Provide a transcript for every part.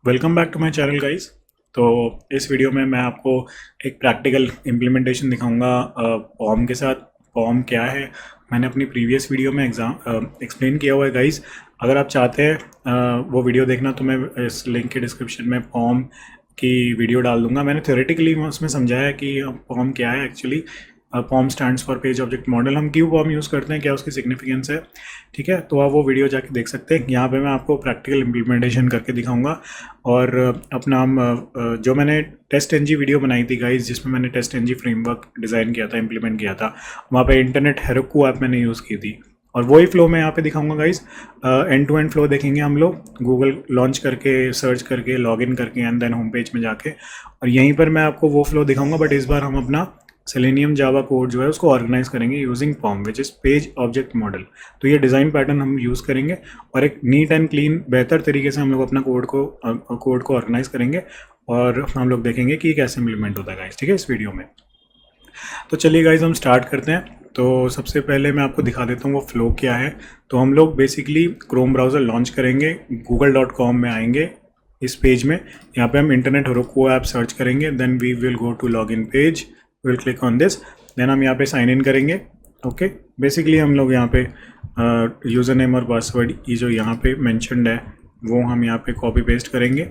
Welcome back to my channel guys. तो इस video में मैं आपको एक प्रैक्टिकल इम्प्लीमेंटेशन दिखाऊंगा पॉम के साथ। पॉम क्या है मैंने अपनी प्रीवियस वीडियो में एक्सप्लेन किया हुआ है गाइस। अगर आप चाहते हैं वो वीडियो देखना तो मैं इस लिंक के डिस्क्रिप्शन में पॉम की वीडियो डाल दूंगा। मैंने थ्योरेटिकली उसमें समझाया कि पॉम क्या है actually. POM stands for page object model. हम क्यों पॉम यूज़ करते हैं, क्या उसकी सिग्निफिकेंस है, ठीक है। तो आप वो वीडियो जाके देख सकते हैं। यहाँ पे मैं आपको प्रैक्टिकल इम्प्लीमेंटेशन करके दिखाऊंगा। और अपना जो मैंने टेस्ट एनजी वीडियो बनाई थी गाइस, जिसमें मैंने टेस्ट एनजी फ्रेमवर्क डिज़ाइन किया था, इम्प्लीमेंट किया था, वहाँ पे इंटरनेट हेरोकू ऐप मैंने यूज़ की थी। और वही फ्लो मैं यहाँ पे दिखाऊंगा guys. End to end flow देखेंगे हम लोग, गूगल लॉन्च करके, सर्च करके, लॉगिन करके एंड देन होम पेज में जाके। और यहीं पर मैं आपको वो फ्लो दिखाऊंगा, बट इस बार हम अपना सेलेनियम जावा कोड जो है उसको ऑर्गेनाइज करेंगे using POM which is page object model. तो ये डिज़ाइन पैटर्न हम यूज़ करेंगे और एक नीट एंड क्लीन बेहतर तरीके से हम लोग अपना कोड को ऑर्गेनाइज करेंगे और हम लोग देखेंगे कि कैसे इम्प्लीमेंट होता है गाइस, ठीक है, इस वीडियो में। तो चलिए गाइस हम स्टार्ट करते हैं। तो सबसे पहले मैं आपको दिखा देता हूँ वो फ्लो क्या है। तो हम लोग बेसिकली क्रोम ब्राउज़र लॉन्च करेंगे, google.com में आएंगे इस पेज में। यहाँ पे हम इंटरनेट हेरोकू ऐप सर्च करेंगे, then we will go to login page, will click on this, then हम यहाँ पे साइन इन करेंगे। ओके, बेसिकली हम लोग यहाँ पे यूज़र नेम और पासवर्ड ये जो यहाँ पे मेंशन्ड है वो हम यहाँ पे कॉपी पेस्ट करेंगे,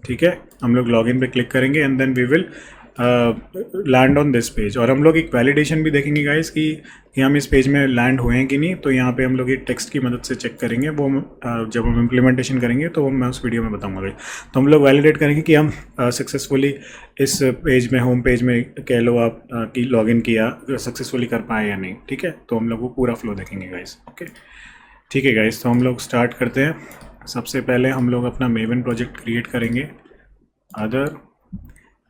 ठीक है। हम लोग लॉगिन पे क्लिक करेंगे and then we will land on this page. और हम लोग एक वैलिडेशन भी देखेंगे गाइस कि हम इस पेज में लैंड हुए हैं कि नहीं। तो यहाँ पे हम लोग एक टेक्स्ट की मदद से चेक करेंगे, वो जब हम इम्प्लीमेंटेशन करेंगे तो मैं उस वीडियो में बताऊंगा गाइस। तो हम लोग वैलिडेट करेंगे कि हम सक्सेसफुली इस पेज में, होम पेज में कह लो आप, कि लॉगिन किया, सक्सेसफुली कर पाए या नहीं, ठीक है। तो हम लोग वो पूरा फ्लो देखेंगे गाइस। ओके, ठीक है गाइस, तो हम लोग स्टार्ट करते हैं। सबसे पहले हम लोग अपना मेवन प्रोजेक्ट क्रिएट करेंगे। अदर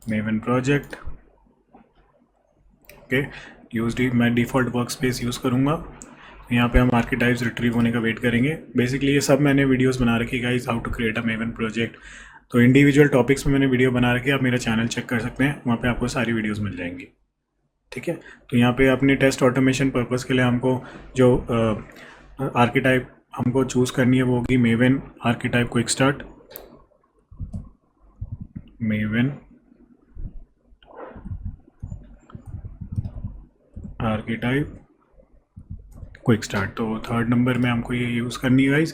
मेवन प्रोजेक्ट, ओके, मैं डिफ़ॉल्ट वर्क स्पेस यूज़ करूँगा। यहाँ पे हम आर्किटाइव्स रिट्रीव होने का वेट करेंगे। बेसिकली ये सब मैंने वीडियोस बना रखी guys, how to create a Maven project. तो इंडिविजुअल टॉपिक्स में मैंने वीडियो बना रखी है, आप मेरा चैनल चेक कर सकते हैं, वहाँ पे आपको सारी वीडियोस मिल जाएंगी, ठीक है। तो यहाँ पे अपनी टेस्ट ऑटोमेशन पर्पज़ के लिए हमको जो आर्किटाइप हमको चूज़ करनी है वो होगी maven archetype quick start. Maven archetype quick start, तो थर्ड नंबर में हमको ये यूज़ करनी है guys.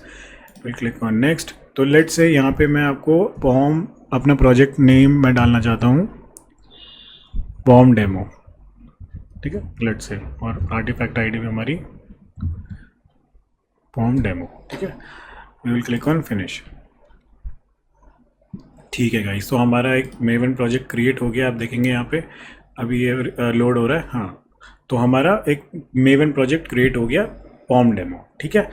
Will click on next. तो लेट्स से यहाँ पे मैं आपको पॉम, अपना प्रोजेक्ट नेम मैं डालना चाहता हूँ पॉम डेमो, ठीक है, लेट्स से। और आर्टिफैक्ट आईडी में हमारी पॉम डेमो, ठीक है। We will click on finish, ठीक है गाइस। तो हमारा एक मेवन प्रोजेक्ट क्रिएट हो गया, आप देखेंगे यहाँ पे अभी ये लोड हो रहा है। हाँ, तो हमारा एक मेवन प्रोजेक्ट क्रिएट हो गया पॉम डेमो, ठीक है,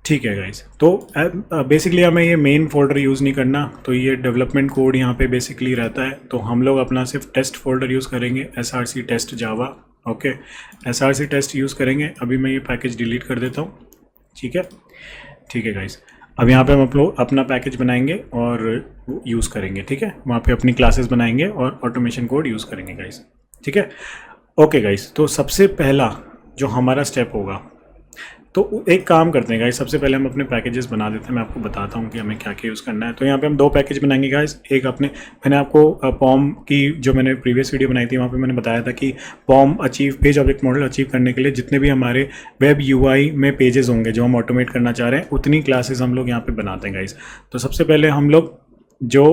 ठीक है गाइस। तो बेसिकली हमें ये मेन फोल्डर यूज़ नहीं करना, तो ये डेवलपमेंट कोड यहाँ पे बेसिकली रहता है। तो हम लोग अपना सिर्फ टेस्ट फोल्डर यूज़ करेंगे, SRC टेस्ट जावा। ओके, SRC टेस्ट यूज़ करेंगे। अभी मैं ये पैकेज डिलीट कर देता हूँ, ठीक है, ठीक है गाइस। अब यहाँ पे हम लोग अपना पैकेज बनाएंगे और यूज़ करेंगे, ठीक है। वहाँ पे अपनी क्लासेस बनाएंगे और ऑटोमेशन कोड यूज़ करेंगे गाइस, ठीक है। ओके गाइस, तो सबसे पहला जो हमारा स्टेप होगा, तो एक काम करते हैं गाइस, सबसे पहले हम अपने पैकेजेस बना देते हैं। मैं आपको बताता हूँ कि हमें क्या क्या यूज़ करना है। तो यहाँ पे हम दो पैकेज बनाएंगे गाइस। एक मैंने आपको पॉम की जो मैंने प्रीवियस वीडियो बनाई थी वहाँ पे मैंने बताया था कि POM achieve, page object model achieve करने के लिए जितने भी हमारे वेब UI में पेजेस होंगे जो हम ऑटोमेट करना चाह रहे हैं, उतनी क्लासेस हम लोग यहाँ पर बनाते हैं गाइस। तो सबसे पहले हम लोग जो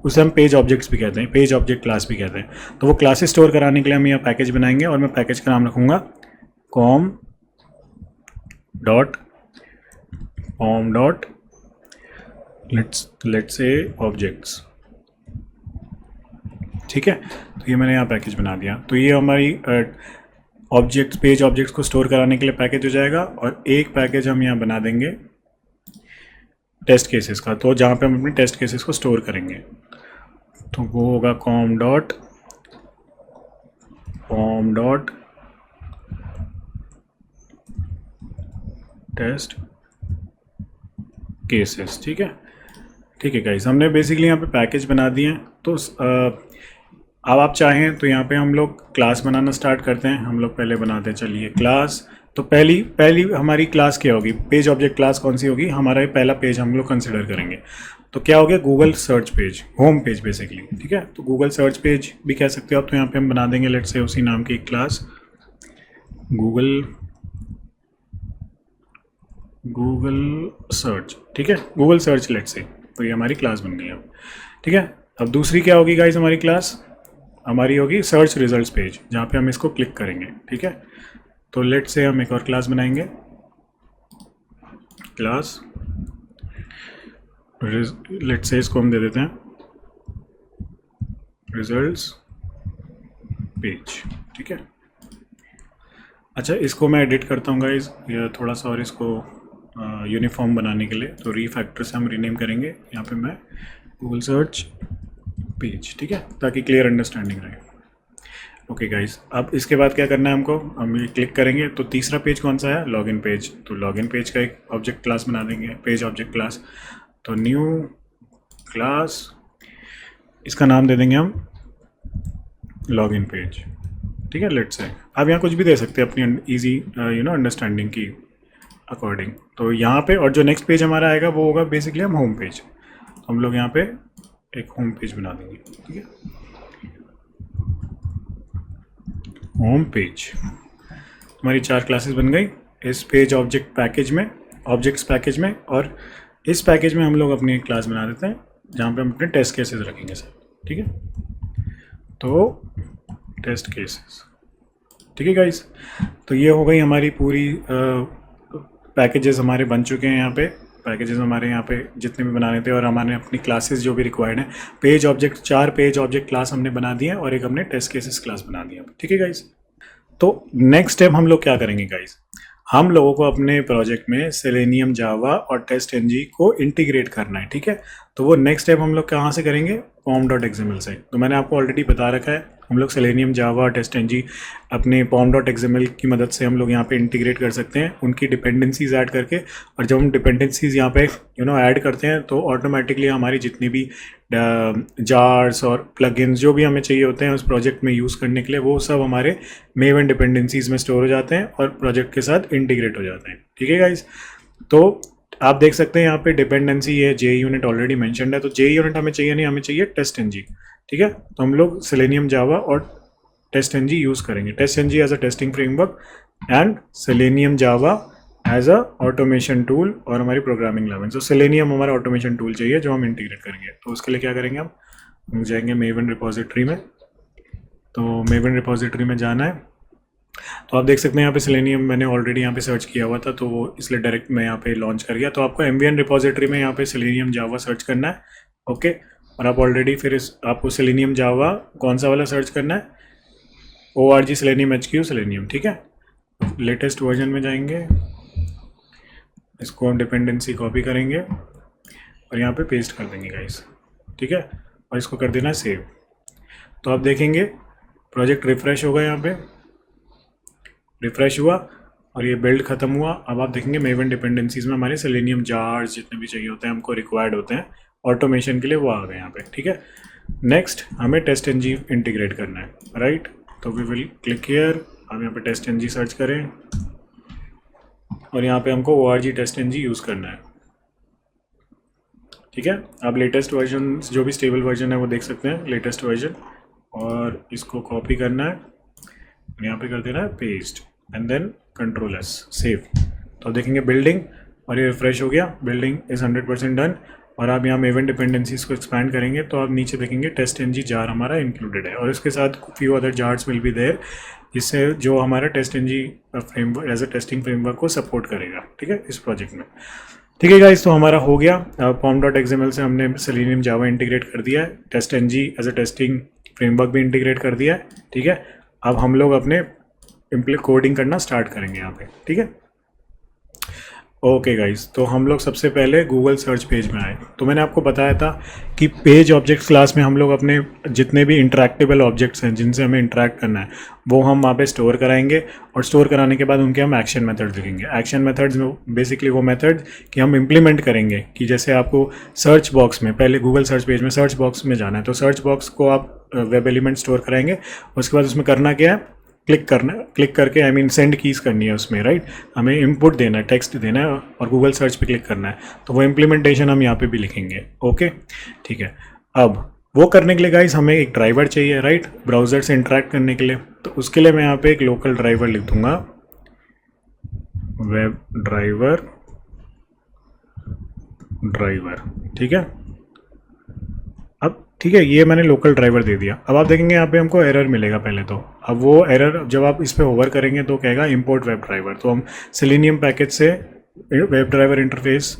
उसे हम पेज ऑब्जेक्ट्स भी कहते हैं, पेज ऑब्जेक्ट क्लास भी कहते हैं। तो वो क्लासेस स्टोर कराने के लिए हम यहाँ पैकेज बनाएंगे और मैं पैकेज का नाम रखूँगा com dot POM dot let's से ऑब्जेक्ट्स, ठीक है। तो ये मैंने यहाँ पैकेज बना दिया। तो ये हमारी ऑब्जेक्ट्स, पेज ऑब्जेक्ट्स को स्टोर कराने के लिए पैकेज हो जाएगा। और एक पैकेज हम यहाँ बना देंगे टेस्ट केसेस का, तो जहाँ पे हम अपने टेस्ट केसेस को स्टोर करेंगे, तो वो होगा कॉम डॉट टेस्ट केसेस, ठीक है, ठीक है गाइस। हमने बेसिकली यहाँ पे पैकेज बना दिए हैं। तो अब आप चाहें तो यहाँ पे हम लोग क्लास बनाना स्टार्ट करते हैं। हम लोग पहले बनाते हैं, चलिए, क्लास तो पहली पहली हमारी क्लास क्या होगी, पेज ऑब्जेक्ट क्लास कौन सी होगी, हमारा ये पहला पेज हम लोग कंसिडर करेंगे। तो क्या हो गया, Google search page, home page basically, ठीक है। तो गूगल सर्च पेज भी कह सकते हो आप। तो यहाँ पे हम बना देंगे लेट्स से उसी नाम की एक क्लास, गूगल सर्च, ठीक है, गूगल सर्च लेट्स से। तो ये हमारी क्लास बन गई अब, ठीक है। अब दूसरी क्या होगी गाइस हमारी क्लास, हमारी होगी सर्च रिजल्ट्स पेज, जहाँ पे हम इसको क्लिक करेंगे, ठीक है। तो लेट्स से हम एक और क्लास बनाएंगे, क्लास लेट्स से इसको हम दे देते हैं रिजल्ट्स पेज, ठीक है। अच्छा, इसको मैं एडिट करता हूँ गाइज, ये थोड़ा सा और इसको यूनिफॉर्म बनाने के लिए। तो रीफैक्टर से हम रीनेम करेंगे यहाँ पे मैं गूगल सर्च पेज, ठीक है, ताकि क्लियर अंडरस्टैंडिंग रहे। ओके गाइज, अब इसके बाद क्या करना है हमको, हम ये क्लिक करेंगे तो तीसरा पेज कौन सा है, लॉगिन पेज। तो लॉगिन पेज का एक ऑब्जेक्ट क्लास बना देंगे, पेज ऑब्जेक्ट क्लास। तो न्यू क्लास, इसका नाम दे देंगे हम लॉगिन पेज, ठीक है। लेट्स से आप यहाँ कुछ भी दे सकते हैं अपनी इजी अंडरस्टैंडिंग की अकॉर्डिंग। तो यहाँ पे और जो नेक्स्ट पेज हमारा आएगा वो होगा बेसिकली हम होम पेज। तो हम लोग यहाँ पे एक होम पेज बना देंगे, ठीक है, होम पेज। हमारी 4 क्लासेस बन गई इस पेज ऑब्जेक्ट पैकेज में, ऑब्जेक्ट्स पैकेज में। और इस पैकेज में हम लोग अपनी एक क्लास बना देते हैं जहाँ पे हम अपने टेस्ट केसेस रखेंगे सर, ठीक है। तो टेस्ट केसेस, ठीक है गाइस। तो ये हो गई हमारी पूरी पैकेजेस हमारे बन चुके हैं। यहाँ पे पैकेजेस हमारे यहाँ पे जितने भी बनाने थे, और हमारे अपनी क्लासेस जो भी रिक्वायर्ड है, page object 4 page object class हमने बना दिए हैं और एक हमने टेस्ट केसेस क्लास बना दिया, ठीक है गाइस। तो नेक्स्ट स्टेप हम लोग क्या करेंगे गाइस, हम लोगों को अपने प्रोजेक्ट में सेलेनियम जावा और टेस्ट एनजी को इंटीग्रेट करना है, ठीक है। तो वो नेक्स्ट स्टेप हम लोग कहाँ से करेंगे, pom.xml से। तो मैंने आपको ऑलरेडी बता रखा है, हम लोग सेलेनियम जावा और टेस्ट एनजी अपने pom.xml की मदद से हम लोग यहाँ पे इंटीग्रेट कर सकते हैं, उनकी डिपेंडेंसीज ऐड करके। और जब हम डिपेंडेंसीज यहाँ पे ऐड करते हैं तो ऑटोमेटिकली हमारी जितनी भी जार्स और प्लगइन्स जो भी हमें चाहिए होते हैं उस प्रोजेक्ट में यूज़ करने के लिए, वो सब हमारे मेवन डिपेंडेंसीज में स्टोर हो जाते हैं और प्रोजेक्ट के साथ इंटीग्रेट हो जाते हैं, ठीक है गाइज। तो आप देख सकते हैं यहाँ पे डिपेंडेंसी ये जे यूनिट ऑलरेडी मेंशन्ड है। तो जे यूनिट हमें चाहिए नहीं, हमें चाहिए टेस्ट एनजी, ठीक है। तो हम लोग सेलेनियम जावा और टेस्ट एनजी यूज़ करेंगे, TestNG as a testing framework and Selenium Java as a automation tool और हमारी प्रोग्रामिंग लैंग्वेज। तो सेलेनियम हमारा ऑटोमेशन टूल चाहिए जो हम इंटीग्रेट करेंगे। तो उसके लिए क्या करेंगे, हम जाएंगे मेवन रिपोजिटरी में। तो मेवन रिपोजिटरी में जाना है, तो आप देख सकते हैं यहाँ पे सेलेनियम मैंने ऑलरेडी यहाँ पे सर्च किया हुआ था, तो वो इसलिए डायरेक्ट मैं यहाँ पे लॉन्च कर गया। तो आपको एमवीएन रिपोजिटरी में यहाँ पे सेलेनियम जावा सर्च करना है, ओके। और आप ऑलरेडी फिर आपको सेलेनियम जावा कौन सा वाला सर्च करना है, ORG सेलेनियम HQ सेलेनियम, ठीक है। लेटेस्ट वर्जन में जाएंगे, इसको हम डिपेंडेंसी कॉपी करेंगे और यहाँ पे पेस्ट कर देंगे गाइस, ठीक है। और इसको कर देना सेव। तो आप देखेंगे प्रोजेक्ट रिफ्रेश होगा, यहाँ पे रिफ्रेश हुआ और ये बिल्ड खत्म हुआ। अब आप देखेंगे मेवन डिपेंडेंसीज में हमारे सेलेनियम जार्स जितने भी चाहिए होते हैं, हमको रिक्वायर्ड होते हैं ऑटोमेशन के लिए, वो आ गए यहाँ पे, ठीक है। नेक्स्ट हमें टेस्ट एनजी इंटीग्रेट करना है, राइट। तो वी विल क्लिक हियर, हम यहाँ पे टेस्ट एनजी सर्च करें और यहाँ पे हमको ORG टेस्ट एनजी यूज़ करना है, ठीक है। आप लेटेस्ट वर्जन जो भी स्टेबल वर्जन है वो देख सकते हैं, लेटेस्ट वर्जन। और इसको कॉपी करना है, यहाँ पे कर देना है paste and then Ctrl+S save. तो देखेंगे बिल्डिंग और ये रिफ्रेश हो गया, बिल्डिंग इज़ 100% डन। और आप यहाँ मेवन डिपेंडेंसीज को एक्सपैंड करेंगे तो आप नीचे देखेंगे टेस्ट एनजी जार हमारा इंक्लूडेड है, और इसके साथ few other jars will be there, जिससे जो हमारा TestNG framework as a testing framework को सपोर्ट करेगा, ठीक है, इस प्रोजेक्ट में, ठीक है गाइस। तो हमारा हो गया, pom.xml से हमने सेलेनियम जावा इंटीग्रेट कर दिया है, TestNG as a testing framework भी इंटीग्रेट कर दिया है, ठीक है। अब हम लोग अपने कोडिंग करना स्टार्ट करेंगे यहाँ पे, ठीक है। ओके गाइस, तो हम लोग सबसे पहले गूगल सर्च पेज में आए। तो मैंने आपको बताया था कि पेज ऑब्जेक्ट क्लास में हम लोग अपने जितने भी इंटरेक्टेबल ऑब्जेक्ट्स हैं जिनसे हमें इंटरेक्ट करना है वो हम वहाँ पे स्टोर कराएंगे, और स्टोर कराने के बाद उनके हम एक्शन मेथड्स लिखेंगे। एक्शन मेथड्स में बेसिकली वो मेथड कि हम इम्प्लीमेंट करेंगे, कि जैसे आपको सर्च बॉक्स में, पहले गूगल सर्च पेज में सर्च बॉक्स में जाना है, तो सर्च बॉक्स को आप वेब एलिमेंट स्टोर कराएंगे। उसके बाद उसमें करना क्या है, क्लिक करके आई मीन सेंड कीज़ करनी है उसमें, राइट। हमें इनपुट देना है, टेक्स्ट देना है और गूगल सर्च पे क्लिक करना है, तो वो इम्प्लीमेंटेशन हम यहाँ पे भी लिखेंगे। ओके, ठीक है। अब वो करने के लिए गाइस हमें एक ड्राइवर चाहिए, राइट, ब्राउज़र से इंटरेक्ट करने के लिए। तो उसके लिए मैं यहाँ पे एक लोकल ड्राइवर लिख दूंगा, वेब ड्राइवर, ठीक है। अब ठीक है, ये मैंने लोकल ड्राइवर दे दिया। अब आप देखेंगे यहाँ पे हमको एरर मिलेगा पहले तो। अब वो एरर जब आप इस पे होवर करेंगे तो कहेगा इंपोर्ट वेब ड्राइवर। तो हम सेलेनियम पैकेज से वेब ड्राइवर इंटरफेस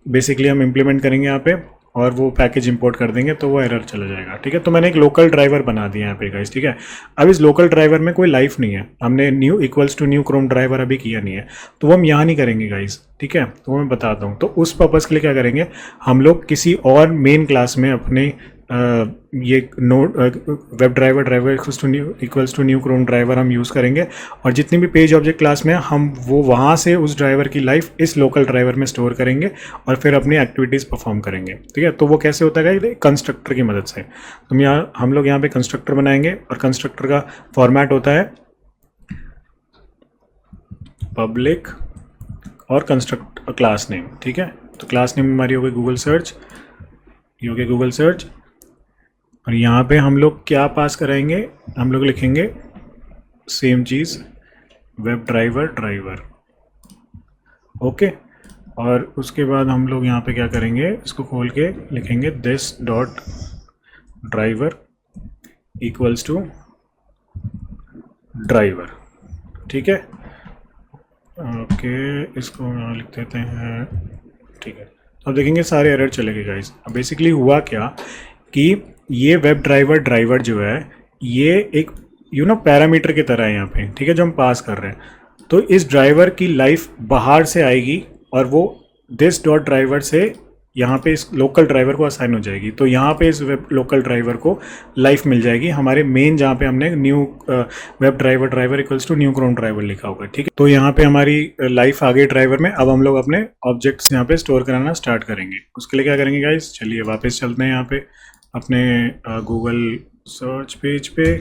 बेसिकली हम इम्प्लीमेंट करेंगे यहाँ पे और वो पैकेज इंपोर्ट कर देंगे तो वो एरर चला जाएगा, ठीक है। तो मैंने एक लोकल ड्राइवर बना दिया यहाँ पे गाइस, ठीक है। अब इस लोकल ड्राइवर में कोई लाइफ नहीं है, हमने new equals to new Chrome driver अभी किया नहीं है, तो वो हम यहाँ नहीं करेंगे गाइस, ठीक है। तो मैं बताता हूँ। तो उस पर्पज़ के लिए क्या करेंगे, हम लोग किसी और मेन क्लास में अपने ये node web driver equals to new Chrome driver हम यूज़ करेंगे और जितनी भी पेज ऑब्जेक्ट क्लास में हम वो वहाँ से उस ड्राइवर की लाइफ इस लोकल ड्राइवर में स्टोर करेंगे और फिर अपनी एक्टिविटीज़ परफॉर्म करेंगे, ठीक है। तो वो कैसे होता है, कंस्ट्रक्टर की मदद से। तो हम लोग यहाँ पे कंस्ट्रक्टर बनाएंगे और कंस्ट्रक्टर का फॉर्मेट होता है पब्लिक और कंस्ट्रक्ट क्लास नेम, ठीक है। तो क्लास नेम हमारी हो गई गूगल सर्च, ये हो गया गूगल सर्च। और यहाँ पे हम लोग क्या पास कराएंगे, हम लोग लिखेंगे सेम चीज़ वेब ड्राइवर, ओके। और उसके बाद हम लोग यहाँ पे क्या करेंगे, इसको खोल के लिखेंगे this dot driver equals to driver, ठीक है। ओके, इसको यहाँ लिख देते हैं, ठीक है। अब देखेंगे सारे एरर चले गए गाइस। अब बेसिकली हुआ क्या कि ये वेब ड्राइवर जो है ये एक पैरामीटर की तरह है यहाँ पे, ठीक है, जो हम पास कर रहे हैं। तो इस ड्राइवर की लाइफ बाहर से आएगी और वो दिस डॉट ड्राइवर से यहाँ पे इस लोकल ड्राइवर को असाइन हो जाएगी। तो यहाँ पे इस वेब लोकल ड्राइवर को लाइफ मिल जाएगी हमारे मेन, जहाँ पे हमने new web driver equals to new Chrome driver लिखा होगा, ठीक है। तो यहाँ पे हमारी लाइफ आ गई ड्राइवर में। अब हम लोग अपने ऑब्जेक्ट्स यहाँ पे स्टोर कराना स्टार्ट करेंगे। उसके लिए क्या करेंगे गाइस, चलिए वापस चलते हैं यहाँ पे अपने गूगल सर्च पेज पे।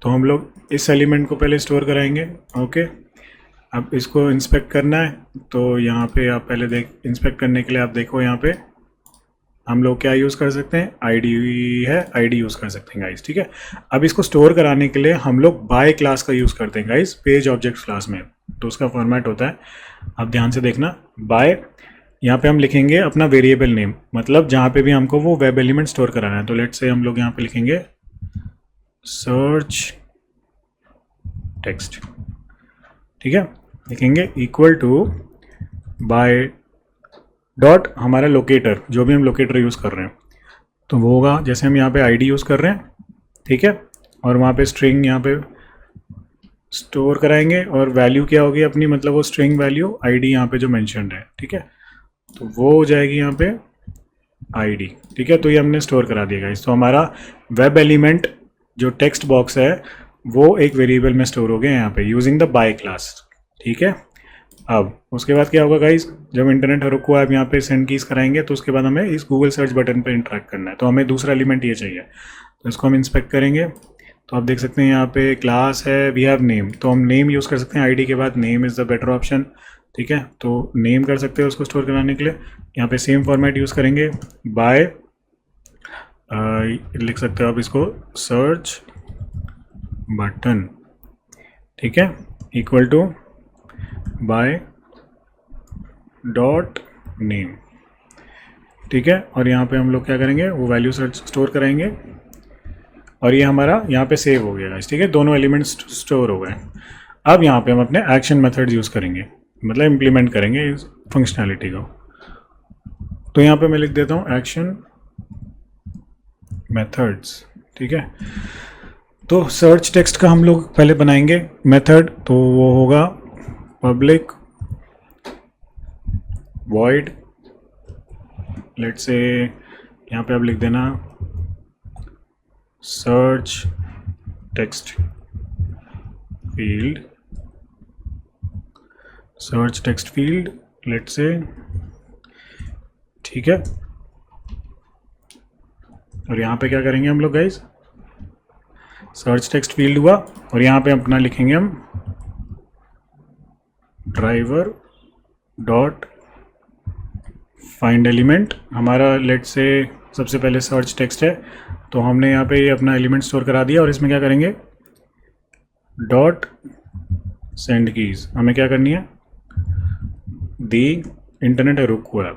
तो हम लोग इस एलिमेंट को पहले स्टोर कराएंगे, ओके। अब इसको इंस्पेक्ट करना है, तो यहाँ पे आप पहले इंस्पेक्ट करने के लिए आप देखो यहाँ पे हम लोग क्या यूज़ कर सकते हैं, आईडी है, आईडी यूज़ कर सकते हैं गाइस, ठीक है। अब इसको स्टोर कराने के लिए हम लोग बाय क्लास का यूज़ करते हैं गाइस, पेज ऑब्जेक्ट क्लास में। तो उसका फॉर्मेट होता है, आप ध्यान से देखना, बाय, यहाँ पे हम लिखेंगे अपना वेरिएबल नेम, मतलब जहाँ पे भी हमको वो वेब एलिमेंट स्टोर कराना है। तो लेट्स से हम लोग यहाँ पे लिखेंगे सर्च टेक्स्ट, ठीक है, लिखेंगे इक्वल टू बाय डॉट हमारा लोकेटर, जो भी हम लोकेटर यूज़ कर रहे हैं तो वो होगा, जैसे हम यहाँ पे आईडी यूज़ कर रहे हैं, ठीक है। और वहाँ पे स्ट्रिंग यहाँ पे स्टोर कराएंगे और वैल्यू क्या होगी अपनी, मतलब वो स्ट्रिंग वैल्यू आईडी यहाँ पे जो मेंशन्ड है, ठीक है। तो वो हो जाएगी यहाँ पे आईडी, ठीक है। तो ये हमने स्टोर करा दिया गाइस। तो हमारा वेब एलिमेंट जो टेक्स्ट बॉक्स है वो एक वेरिएबल में स्टोर हो गया यहाँ पे यूजिंग द बाय क्लास, ठीक है। अब उसके बाद क्या होगा गाइस, जब इंटरनेट हरुक को आप यहाँ पे सेंड कीज कराएंगे तो उसके बाद हमें इस गूगल सर्च बटन पे इंटरेक्ट करना है। तो हमें दूसरा एलिमेंट ये चाहिए, तो इसको हम इंस्पेक्ट करेंगे। तो आप देख सकते हैं यहाँ पे क्लास है, वी हैव नेम, तो हम नेम यूज़ कर सकते हैं, आईडी के बाद name is the better option, ठीक है। तो नेम कर सकते हैं उसको स्टोर कराने के लिए। यहाँ पे सेम फॉर्मेट यूज़ करेंगे, बाय लिख सकते हो आप इसको सर्च बटन, ठीक है, equal to by dot name, ठीक है। और यहाँ पे हम लोग क्या करेंगे, वो वैल्यू सर्च स्टोर कराएंगे और ये हमारा यहाँ पे सेव हो गया, ठीक है, दोनों एलिमेंट्स स्टोर हो गए। अब यहाँ पे हम अपने एक्शन मेथड्स यूज़ करेंगे, मतलब इम्प्लीमेंट करेंगे इस फंक्शनैलिटी को। तो यहाँ पे मैं लिख देता हूँ एक्शन मेथड्स, ठीक है। तो सर्च टेक्स्ट का हम लोग पहले बनाएंगे मेथड, तो वो होगा पब्लिक वॉइड, लेट्स से यहाँ पे आप लिख देना search text field, search text field, let's say, ठीक है। और यहाँ पे क्या करेंगे हम लोग गाइस, सर्च टेक्स्ट फील्ड हुआ और यहाँ पे अपना लिखेंगे हम ड्राइवर डॉट फाइंड एलिमेंट। हमारा लेट से सबसे पहले सर्च टेक्स्ट है, तो हमने यहाँ पे अपना एलिमेंट स्टोर करा दिया और इसमें क्या करेंगे डॉट सेंड कीज। हमें क्या करनी है दी इंटरनेट रिक्वायर।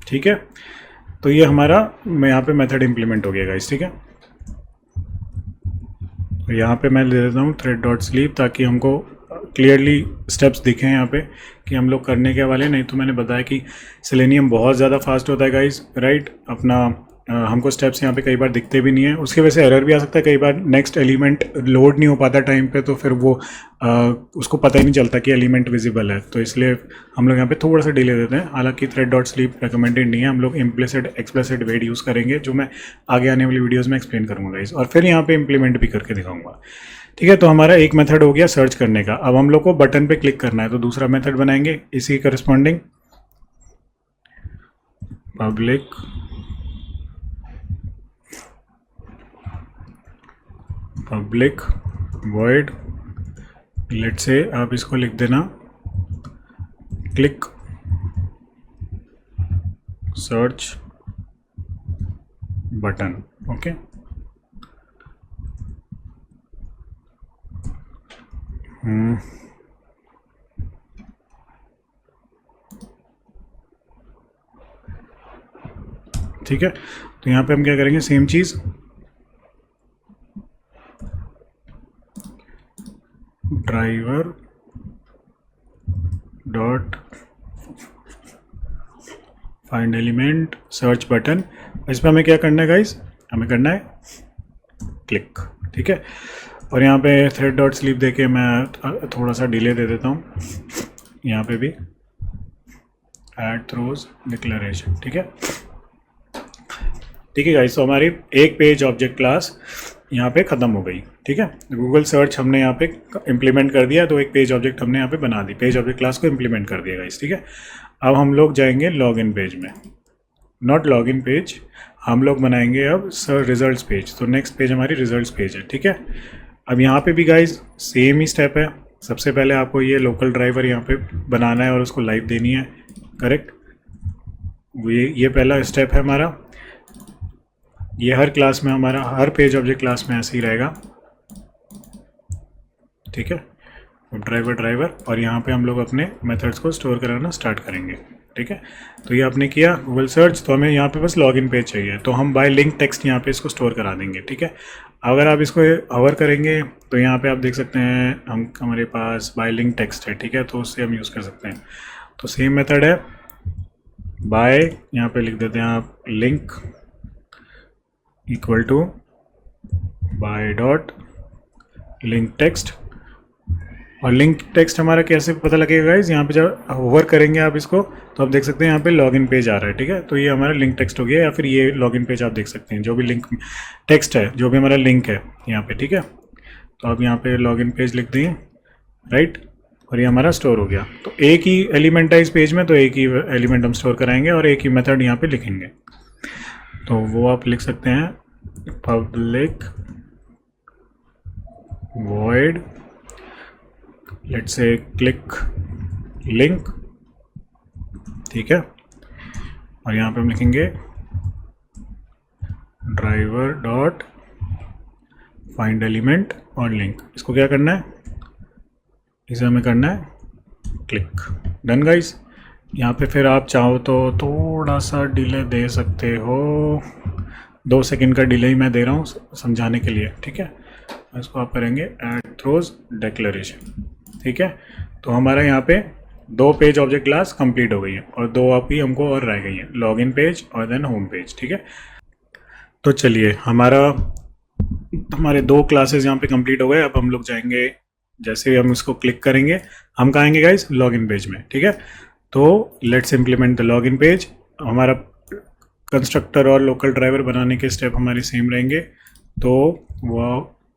ठीक है, तो ये हमारा यहाँ पे मेथड इंप्लीमेंट हो गया गाइस। ठीक है, तो यहाँ पे मैं ले देता हूँ थ्रेड डॉट स्लीप ताकि हमको क्लियरली स्टेप्स दिखें यहाँ पे कि हम लोग करने के वाले। नहीं तो मैंने बताया कि सेलेनियम बहुत ज़्यादा फास्ट होता है गाइस, राइट। अपना हमको स्टेप्स यहाँ पे कई बार दिखते भी नहीं है, उसकी वजह से एरर भी आ सकता है कई बार। नेक्स्ट एलिमेंट लोड नहीं हो पाता टाइम पे, तो फिर वो उसको पता ही नहीं चलता कि एलिमेंट विजिबल है। तो इसलिए हम लोग यहाँ पे थोड़ा सा डिले देते हैं। हालांकि थ्रेड डॉट स्लीप रिकमेंडेड नहीं है, हम लोग इम्प्लिसिट एक्सप्लिसिट वेट यूज़ करेंगे, जो मैं आगे आने वाली वीडियोज़ में एक्सप्लेन करूँगा गाइस, और फिर यहाँ पे इम्प्लीमेंट भी करके दिखाऊंगा। ठीक है, तो हमारा एक मेथड हो गया सर्च करने का। अब हम लोग को बटन पे क्लिक करना है, तो दूसरा मेथड बनाएंगे इसी करस्पॉन्डिंग पब्लिक वॉइड, लेट से आप इसको लिख देना क्लिक सर्च बटन। ओके, ठीक है, तो यहाँ पे हम क्या करेंगे सेम चीज़ driver dot find element search button. इस पर हमें क्या करना है गाइस, हमें करना है क्लिक। ठीक है, और यहाँ पे थ्रेड डॉट स्लीप देके मैं थोड़ा सा डिले दे देता हूँ, यहाँ पे भी ऐड थ्रोज डिक्लेरेशन। ठीक है, ठीक है गाइस, तो हमारी एक पेज ऑब्जेक्ट क्लास यहाँ पे ख़त्म हो गई। ठीक है, गूगल सर्च हमने यहाँ पे इम्प्लीमेंट कर दिया, तो एक पेज ऑब्जेक्ट हमने यहाँ पे बना दी, पेज ऑब्जेक्ट क्लास को इम्प्लीमेंट कर दिया गाइस। ठीक है, अब हम लोग जाएंगे लॉगिन पेज में, नॉट लॉगिन पेज, हम लोग बनाएंगे अब सर रिजल्ट्स पेज। तो नेक्स्ट पेज हमारी रिजल्ट्स पेज है। ठीक है, अब यहाँ पे भी गाइस सेम ही स्टेप है। सबसे पहले आपको ये लोकल ड्राइवर यहाँ पे बनाना है और उसको लाइव देनी है, करेक्ट। ये पहला स्टेप है हमारा। ये हर क्लास में हमारा, हर पेज ऑब्जेक्ट क्लास में ऐसे ही रहेगा। ठीक है, ड्राइवर और यहाँ पे हम लोग अपने मेथड्स को स्टोर कराना स्टार्ट करेंगे। ठीक है, तो ये आपने किया गूगल सर्च, तो हमें यहाँ पे बस लॉगिन पेज चाहिए, तो हम बाय लिंक टेक्स्ट यहाँ पे इसको स्टोर करा देंगे। ठीक है, अगर आप इसको हवर करेंगे तो यहाँ पे आप देख सकते हैं हमारे पास बाय लिंक टेक्स्ट है। ठीक है, तो उससे हम यूज़ कर सकते हैं। तो सेम मेथड है बाय, यहाँ पे लिख देते हैं आप link equal to by dot link text. और लिंक टेक्स्ट हमारा कैसे पता लगेगा गाइस, यहाँ पे जब होवर करेंगे आप इसको तो आप देख सकते हैं यहाँ पे लॉगिन पेज आ रहा है। ठीक है, तो ये हमारा लिंक टेक्स्ट हो गया, या फिर ये लॉगिन पेज आप देख सकते हैं, जो भी लिंक टेक्स्ट है, जो भी हमारा लिंक है यहाँ पे। ठीक है, तो आप यहाँ पे लॉगिन पेज लिख दें, राइट, और ये हमारा स्टोर हो गया। तो एक ही एलिमेंट है इस पेज में, तो एक ही एलिमेंट हम स्टोर कराएंगे और एक ही मेथड यहाँ पे लिखेंगे। तो वो आप लिख सकते हैं public void, let's say click link. ठीक है, और यहाँ पे हम लिखेंगे ड्राइवर डॉट फाइंड एलिमेंट और लिंक। इसको क्या करना है, इसे हमें करना है क्लिक। Done guys. यहाँ पे फिर आप चाहो तो थोड़ा सा डिले दे सकते हो, 2 सेकंड का डिले ही मैं दे रहा हूँ समझाने के लिए। ठीक है, इसको आप करेंगे ऐड थ्रोज डिक्लेरेशन। ठीक है, तो हमारा यहाँ पे 2 पेज ऑब्जेक्ट क्लास कंप्लीट हो गई है और 2 अभी हमको और रह गई है, लॉगिन पेज और देन होम पेज। ठीक है, तो चलिए हमारे 2 क्लासेस यहाँ पे कंप्लीट हो गए। अब हम लोग जाएंगे, जैसे हम इसको क्लिक करेंगे हम कहाँ आएंगे गाइस, लॉगिन पेज में। ठीक है, तो let's implement the login page. हमारा कंस्ट्रक्टर और लोकल ड्राइवर बनाने के स्टेप हमारे सेम रहेंगे, तो वो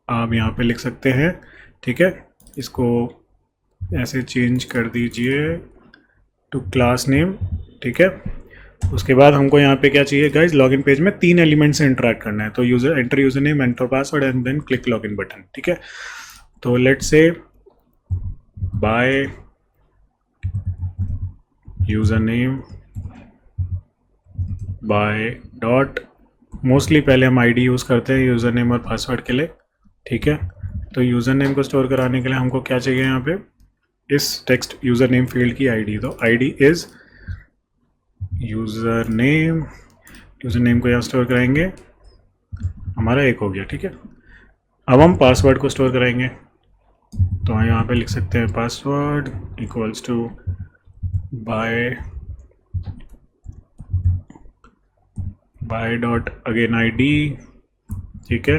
आप यहाँ पे लिख सकते हैं। ठीक है, इसको ऐसे चेंज कर दीजिए टू क्लास नेम। ठीक है, उसके बाद हमको यहाँ पे क्या चाहिए गाइज, लॉगिन पेज में 3 एलिमेंट से इंटरेक्ट करना है। तो user enter user name, enter password and then click login button. ठीक है, तो let's say by user name by dot, mostly पहले हम आईडी यूज़ करते हैं यूज़र नेम और पासवर्ड के लिए। ठीक है, तो यूज़र नेम को स्टोर कराने के लिए हमको क्या चाहिए यहाँ पे, इस टेक्स्ट यूज़र नेम फील्ड की आईडी। तो आईडी इज़ यूज़र नेम को यहाँ स्टोर कराएंगे, हमारा एक हो गया। ठीक है, अब हम पासवर्ड को स्टोर कराएंगे। तो हम यहाँ पे लिख सकते हैं password equals to by dot again ID. ठीक है,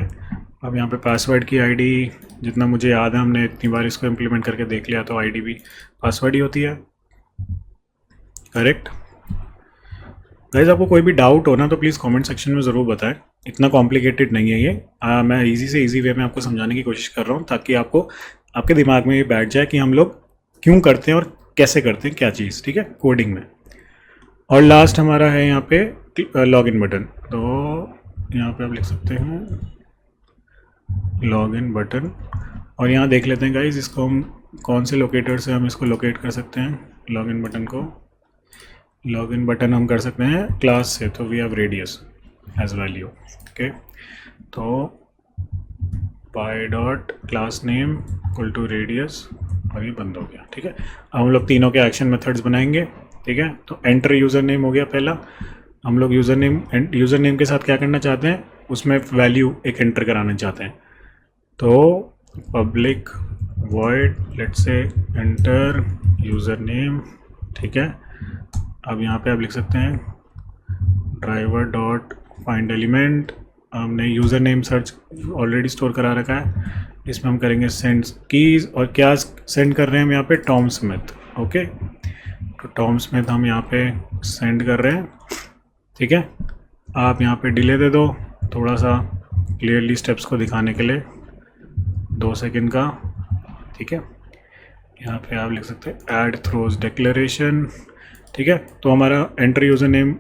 अब यहाँ पे पासवर्ड की आईडी जितना मुझे याद है, हमने इतनी बार इसको इम्प्लीमेंट करके देख लिया, तो आईडी भी पासवर्ड ही होती है। करेक्ट गाइस, आपको कोई भी डाउट हो ना तो प्लीज़ कमेंट सेक्शन में ज़रूर बताएं, इतना कॉम्प्लिकेटेड नहीं है ये। मैं इजी से इजी वे में आपको समझाने की कोशिश कर रहा हूँ ताकि आपको आपके दिमाग में ये बैठ जाए कि हम लोग क्यों करते हैं और कैसे करते हैं क्या चीज़। ठीक है, कोडिंग में। और लास्ट हमारा है यहाँ पे लॉगिन बटन। तो यहाँ पे आप लिख सकते हैं लॉगिन बटन, और यहाँ देख लेते हैं गाइज इसको हम कौन से लोकेटर से हम इसको लोकेट कर सकते हैं। लॉगिन बटन को, लॉगिन बटन हम कर सकते हैं क्लास से, तो we have radius as value. Okay, तो by dot class name equal to radius, और ये बंद हो गया। ठीक है, अब हम लोग तीनों के एक्शन मेथड्स बनाएंगे। ठीक है, तो एंटर यूज़र नेम हो गया पहला। हम लोग यूज़र नेम के साथ क्या करना चाहते हैं, उसमें वैल्यू एक एंटर कराना चाहते हैं। तो public void let's say enter user name. ठीक है, अब यहाँ पे आप लिख सकते हैं ड्राइवर डॉट फाइंड एलिमेंट। हमने user name search already store करा रखा है, इसमें हम करेंगे सेंड कीज़, और क्या सेंड कर रहे हैं हम यहाँ पे, टॉम स्मिथ। ओके, तो टॉम स्मिथ हम यहाँ पे सेंड कर रहे हैं। ठीक है, आप यहाँ पे डिले दे दो थोड़ा सा क्लियरली स्टेप्स को दिखाने के लिए, 2 सेकंड का। ठीक है, यहाँ पे आप लिख सकते हैं ऐड थ्रोज डिक्लेरेशन। ठीक है, तो हमारा एंटर यूज़र नेम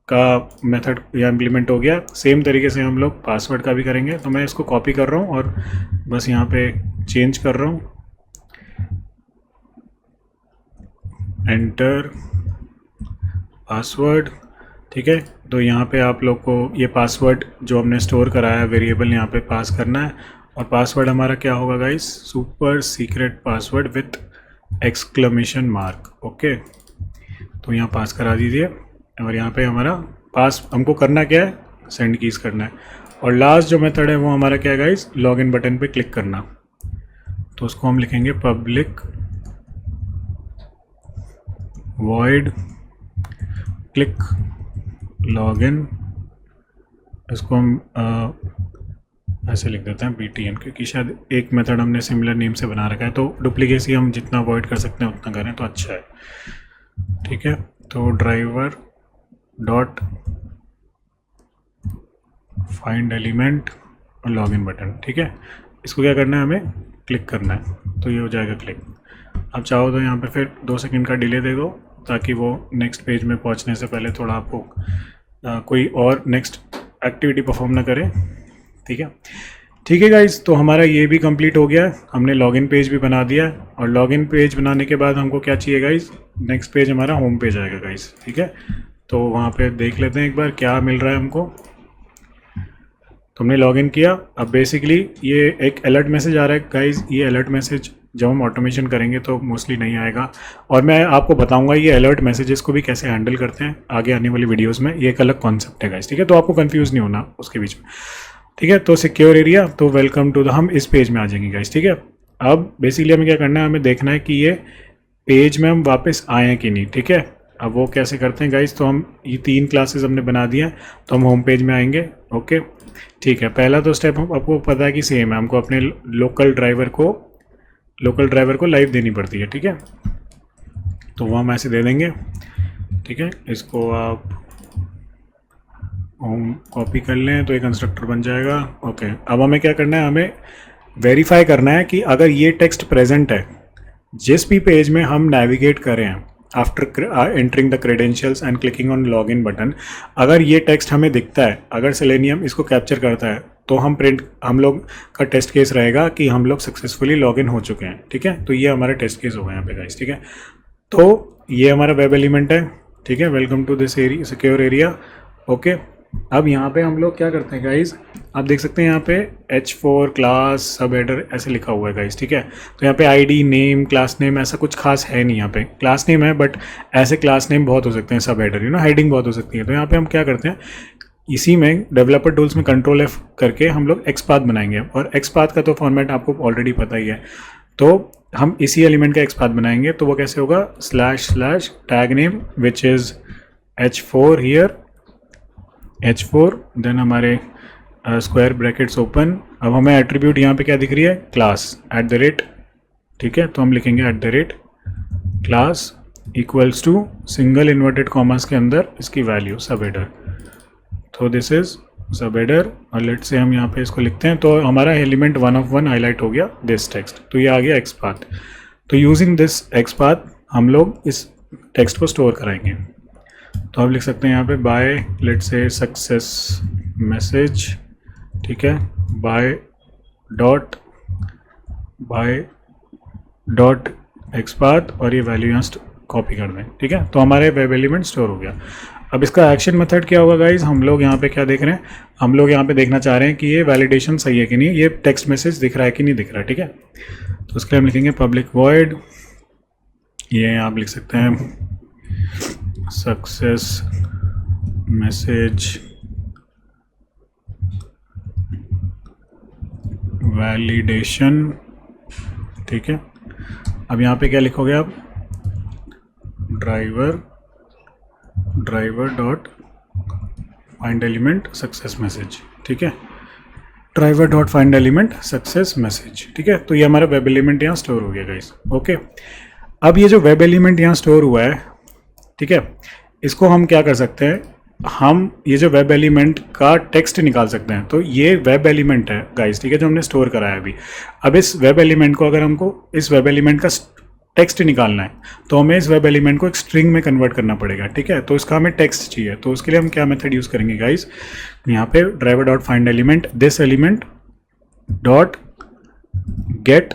का मेथड यहाँ इम्प्लीमेंट हो गया। सेम तरीके से हम लोग पासवर्ड का भी करेंगे। तो मैं इसको कॉपी कर रहा हूँ और बस यहाँ पे चेंज कर रहा हूँ, एंटर पासवर्ड। ठीक है, तो यहाँ पे आप लोग को ये पासवर्ड जो हमने स्टोर कराया है वेरिएबल यहाँ पे पास करना है, और पासवर्ड हमारा क्या होगा guys, super secret password with exclamation mark. Okay, तो यहाँ पास करा दीजिए, और यहाँ पे हमारा पास हमको करना क्या है, सेंड कीज करना है। और लास्ट जो मेथड है वो हमारा क्या है गाइस, लॉगिन बटन पे क्लिक करना। तो उसको हम लिखेंगे पब्लिक वॉइड क्लिक लॉगिन। इसको हम ऐसे लिख देते हैं BTN, क्योंकि शायद एक मेथड हमने सिमिलर नेम से बना रखा है, तो डुप्लीकेसी हम जितना अवॉइड कर सकते हैं उतना करें तो अच्छा है। ठीक है, तो ड्राइवर डॉट फाइंड एलिमेंट और लॉगिन बटन। ठीक है, इसको क्या करना है, हमें क्लिक करना है, तो ये हो जाएगा क्लिक। अब चाहो तो यहाँ पे फिर 2 सेकंड का डिले दे दो ताकि वो नेक्स्ट पेज में पहुँचने से पहले थोड़ा आपको कोई और नेक्स्ट एक्टिविटी परफॉर्म ना करे। ठीक है गाइज, तो हमारा ये भी कंप्लीट हो गया। हमने लॉगिन पेज भी बना दिया, और लॉगिन पेज बनाने के बाद हमको क्या चाहिए गाइज, नेक्स्ट पेज हमारा होम पेज आएगा गाइज। ठीक है, तो वहाँ पे देख लेते हैं एक बार क्या मिल रहा है हमको। तुमने लॉगिन किया, अब बेसिकली ये एक अलर्ट मैसेज आ रहा है गाइज। ये अलर्ट मैसेज जब हम ऑटोमेशन करेंगे तो मोस्टली नहीं आएगा, और मैं आपको बताऊंगा ये अलर्ट मैसेजेस को भी कैसे हैंडल करते हैं आगे आने वाली वीडियोस में। ये एक अलग कॉन्सेप्ट है गाइज। ठीक है, तो आपको कंफ्यूज नहीं होना उसके बीच में। ठीक है, तो सिक्योर एरिया, तो वेलकम टू द, हम इस पेज में आ जाएंगे गाइज। ठीक है, अब बेसिकली हमें क्या करना है, हमें देखना है कि ये पेज में हम वापस आए हैं कि नहीं। ठीक है, अब वो कैसे करते हैं गाइज, तो हम ये 3 क्लासेस हमने बना दिया है, तो हम होम पेज में आएंगे। ओके, ठीक है, पहला तो स्टेप हम आपको पता है कि सेम है, हमको अपने लोकल ड्राइवर को लाइव देनी पड़ती है। ठीक है, तो वो हम ऐसे दे देंगे। ठीक है, इसको आप होम कॉपी कर लें तो एक कंस्ट्रक्टर बन जाएगा। ओके, अब हमें क्या करना है, हमें वेरीफाई करना है कि अगर ये टेक्स्ट प्रेजेंट है जिस भी पेज में हम नेविगेट कर रहे हैं, after entering the credentials and clicking on log in button. अगर ये टेक्स्ट हमें दिखता है, अगर सेलेनियम इसको कैप्चर करता है, तो हम लोग का टेस्ट केस रहेगा कि हम लोग सक्सेसफुली लॉग इन हो चुके हैं। ठीक है, तो ये हमारा टेस्ट केस होगा यहाँ पे गाइस। ठीक है, तो ये हमारा वेब एलिमेंट है। ठीक है, welcome to this area, secure area. Okay, अब यहाँ पे हम लोग क्या करते हैं गाइज, आप देख सकते हैं यहाँ पे H4 क्लास सब हेडर ऐसे लिखा हुआ है गाइज। ठीक है, तो यहाँ पे आईडी नेम क्लास नेम ऐसा कुछ खास है नहीं। यहाँ पे क्लास नेम है, बट ऐसे क्लास नेम बहुत हो सकते हैं सब हेडर, हेडिंग बहुत हो सकती है। तो यहाँ पे हम क्या करते हैं, इसी में डेवलपर टूल्स में कंट्रोल F करके हम लोग XPath बनाएंगे, और XPath का तो फॉर्मेट आपको ऑलरेडी पता ही है। तो हम इसी एलिमेंट का XPath बनाएंगे, तो वो कैसे होगा, / tag name which is H4 here, H4, then हमारे स्क्वायर ब्रैकेट्स ओपन। अब हमें एट्रीब्यूट यहाँ पे क्या दिख रही है, क्लास @ ठीक है, तो हम लिखेंगे @ class equals to single inverted commas के अंदर इसकी वैल्यू सब हेडर। तो दिस इज सब हेडर, और लेट से हम यहाँ पे इसको लिखते हैं, तो हमारा एलिमेंट 1 of 1 हाईलाइट हो गया दिस टेक्स्ट। तो ये आ गया XPath। तो यूजिंग दिस XPath हम लोग इस टेक्स्ट को स्टोर कराएंगे। तो आप लिख सकते हैं यहाँ पे बाय लेट से सक्सेस मैसेज। ठीक है, बाय डॉट XPath, और ये वैल्यू यहाँ कॉपी कर दें। ठीक है, तो हमारे वेब एलिमेंट स्टोर हो गया। अब इसका एक्शन मेथड क्या होगा गाइज, हम लोग यहाँ पे क्या देख रहे हैं, हम लोग यहाँ पे देखना चाह रहे हैं कि ये वैलिडेशन सही है कि नहीं, ये टेक्स्ट मैसेज दिख रहा है कि नहीं दिख रहा है। ठीक है, तो उसके लिए हम लिखेंगे पब्लिक वॉइड, ये आप लिख सकते हैं सक्सेस मैसेज वैलिडेशन। ठीक है, अब यहाँ पे क्या लिखोगे आप, driver dot find element success message. ठीक है, driver dot find element success message. ठीक है, तो ये हमारा वेब एलिमेंट यहाँ स्टोर हो गया गाइस। ओके, अब ये जो वेब एलिमेंट यहाँ स्टोर हुआ है, ठीक है, इसको हम क्या कर सकते हैं, हम ये जो वेब एलिमेंट का टेक्स्ट निकाल सकते हैं। तो ये वेब एलिमेंट है गाइस, ठीक है, जो हमने स्टोर कराया अभी। अब इस वेब एलिमेंट को, अगर हमको इस वेब एलिमेंट का टेक्स्ट निकालना है, तो हमें इस वेब एलिमेंट को एक स्ट्रिंग में कन्वर्ट करना पड़ेगा। ठीक है, तो इसका हमें टेक्स्ट चाहिए, तो उसके लिए हम क्या मेथड यूज़ करेंगे गाइस, यहाँ पे driver dot find element this element dot gate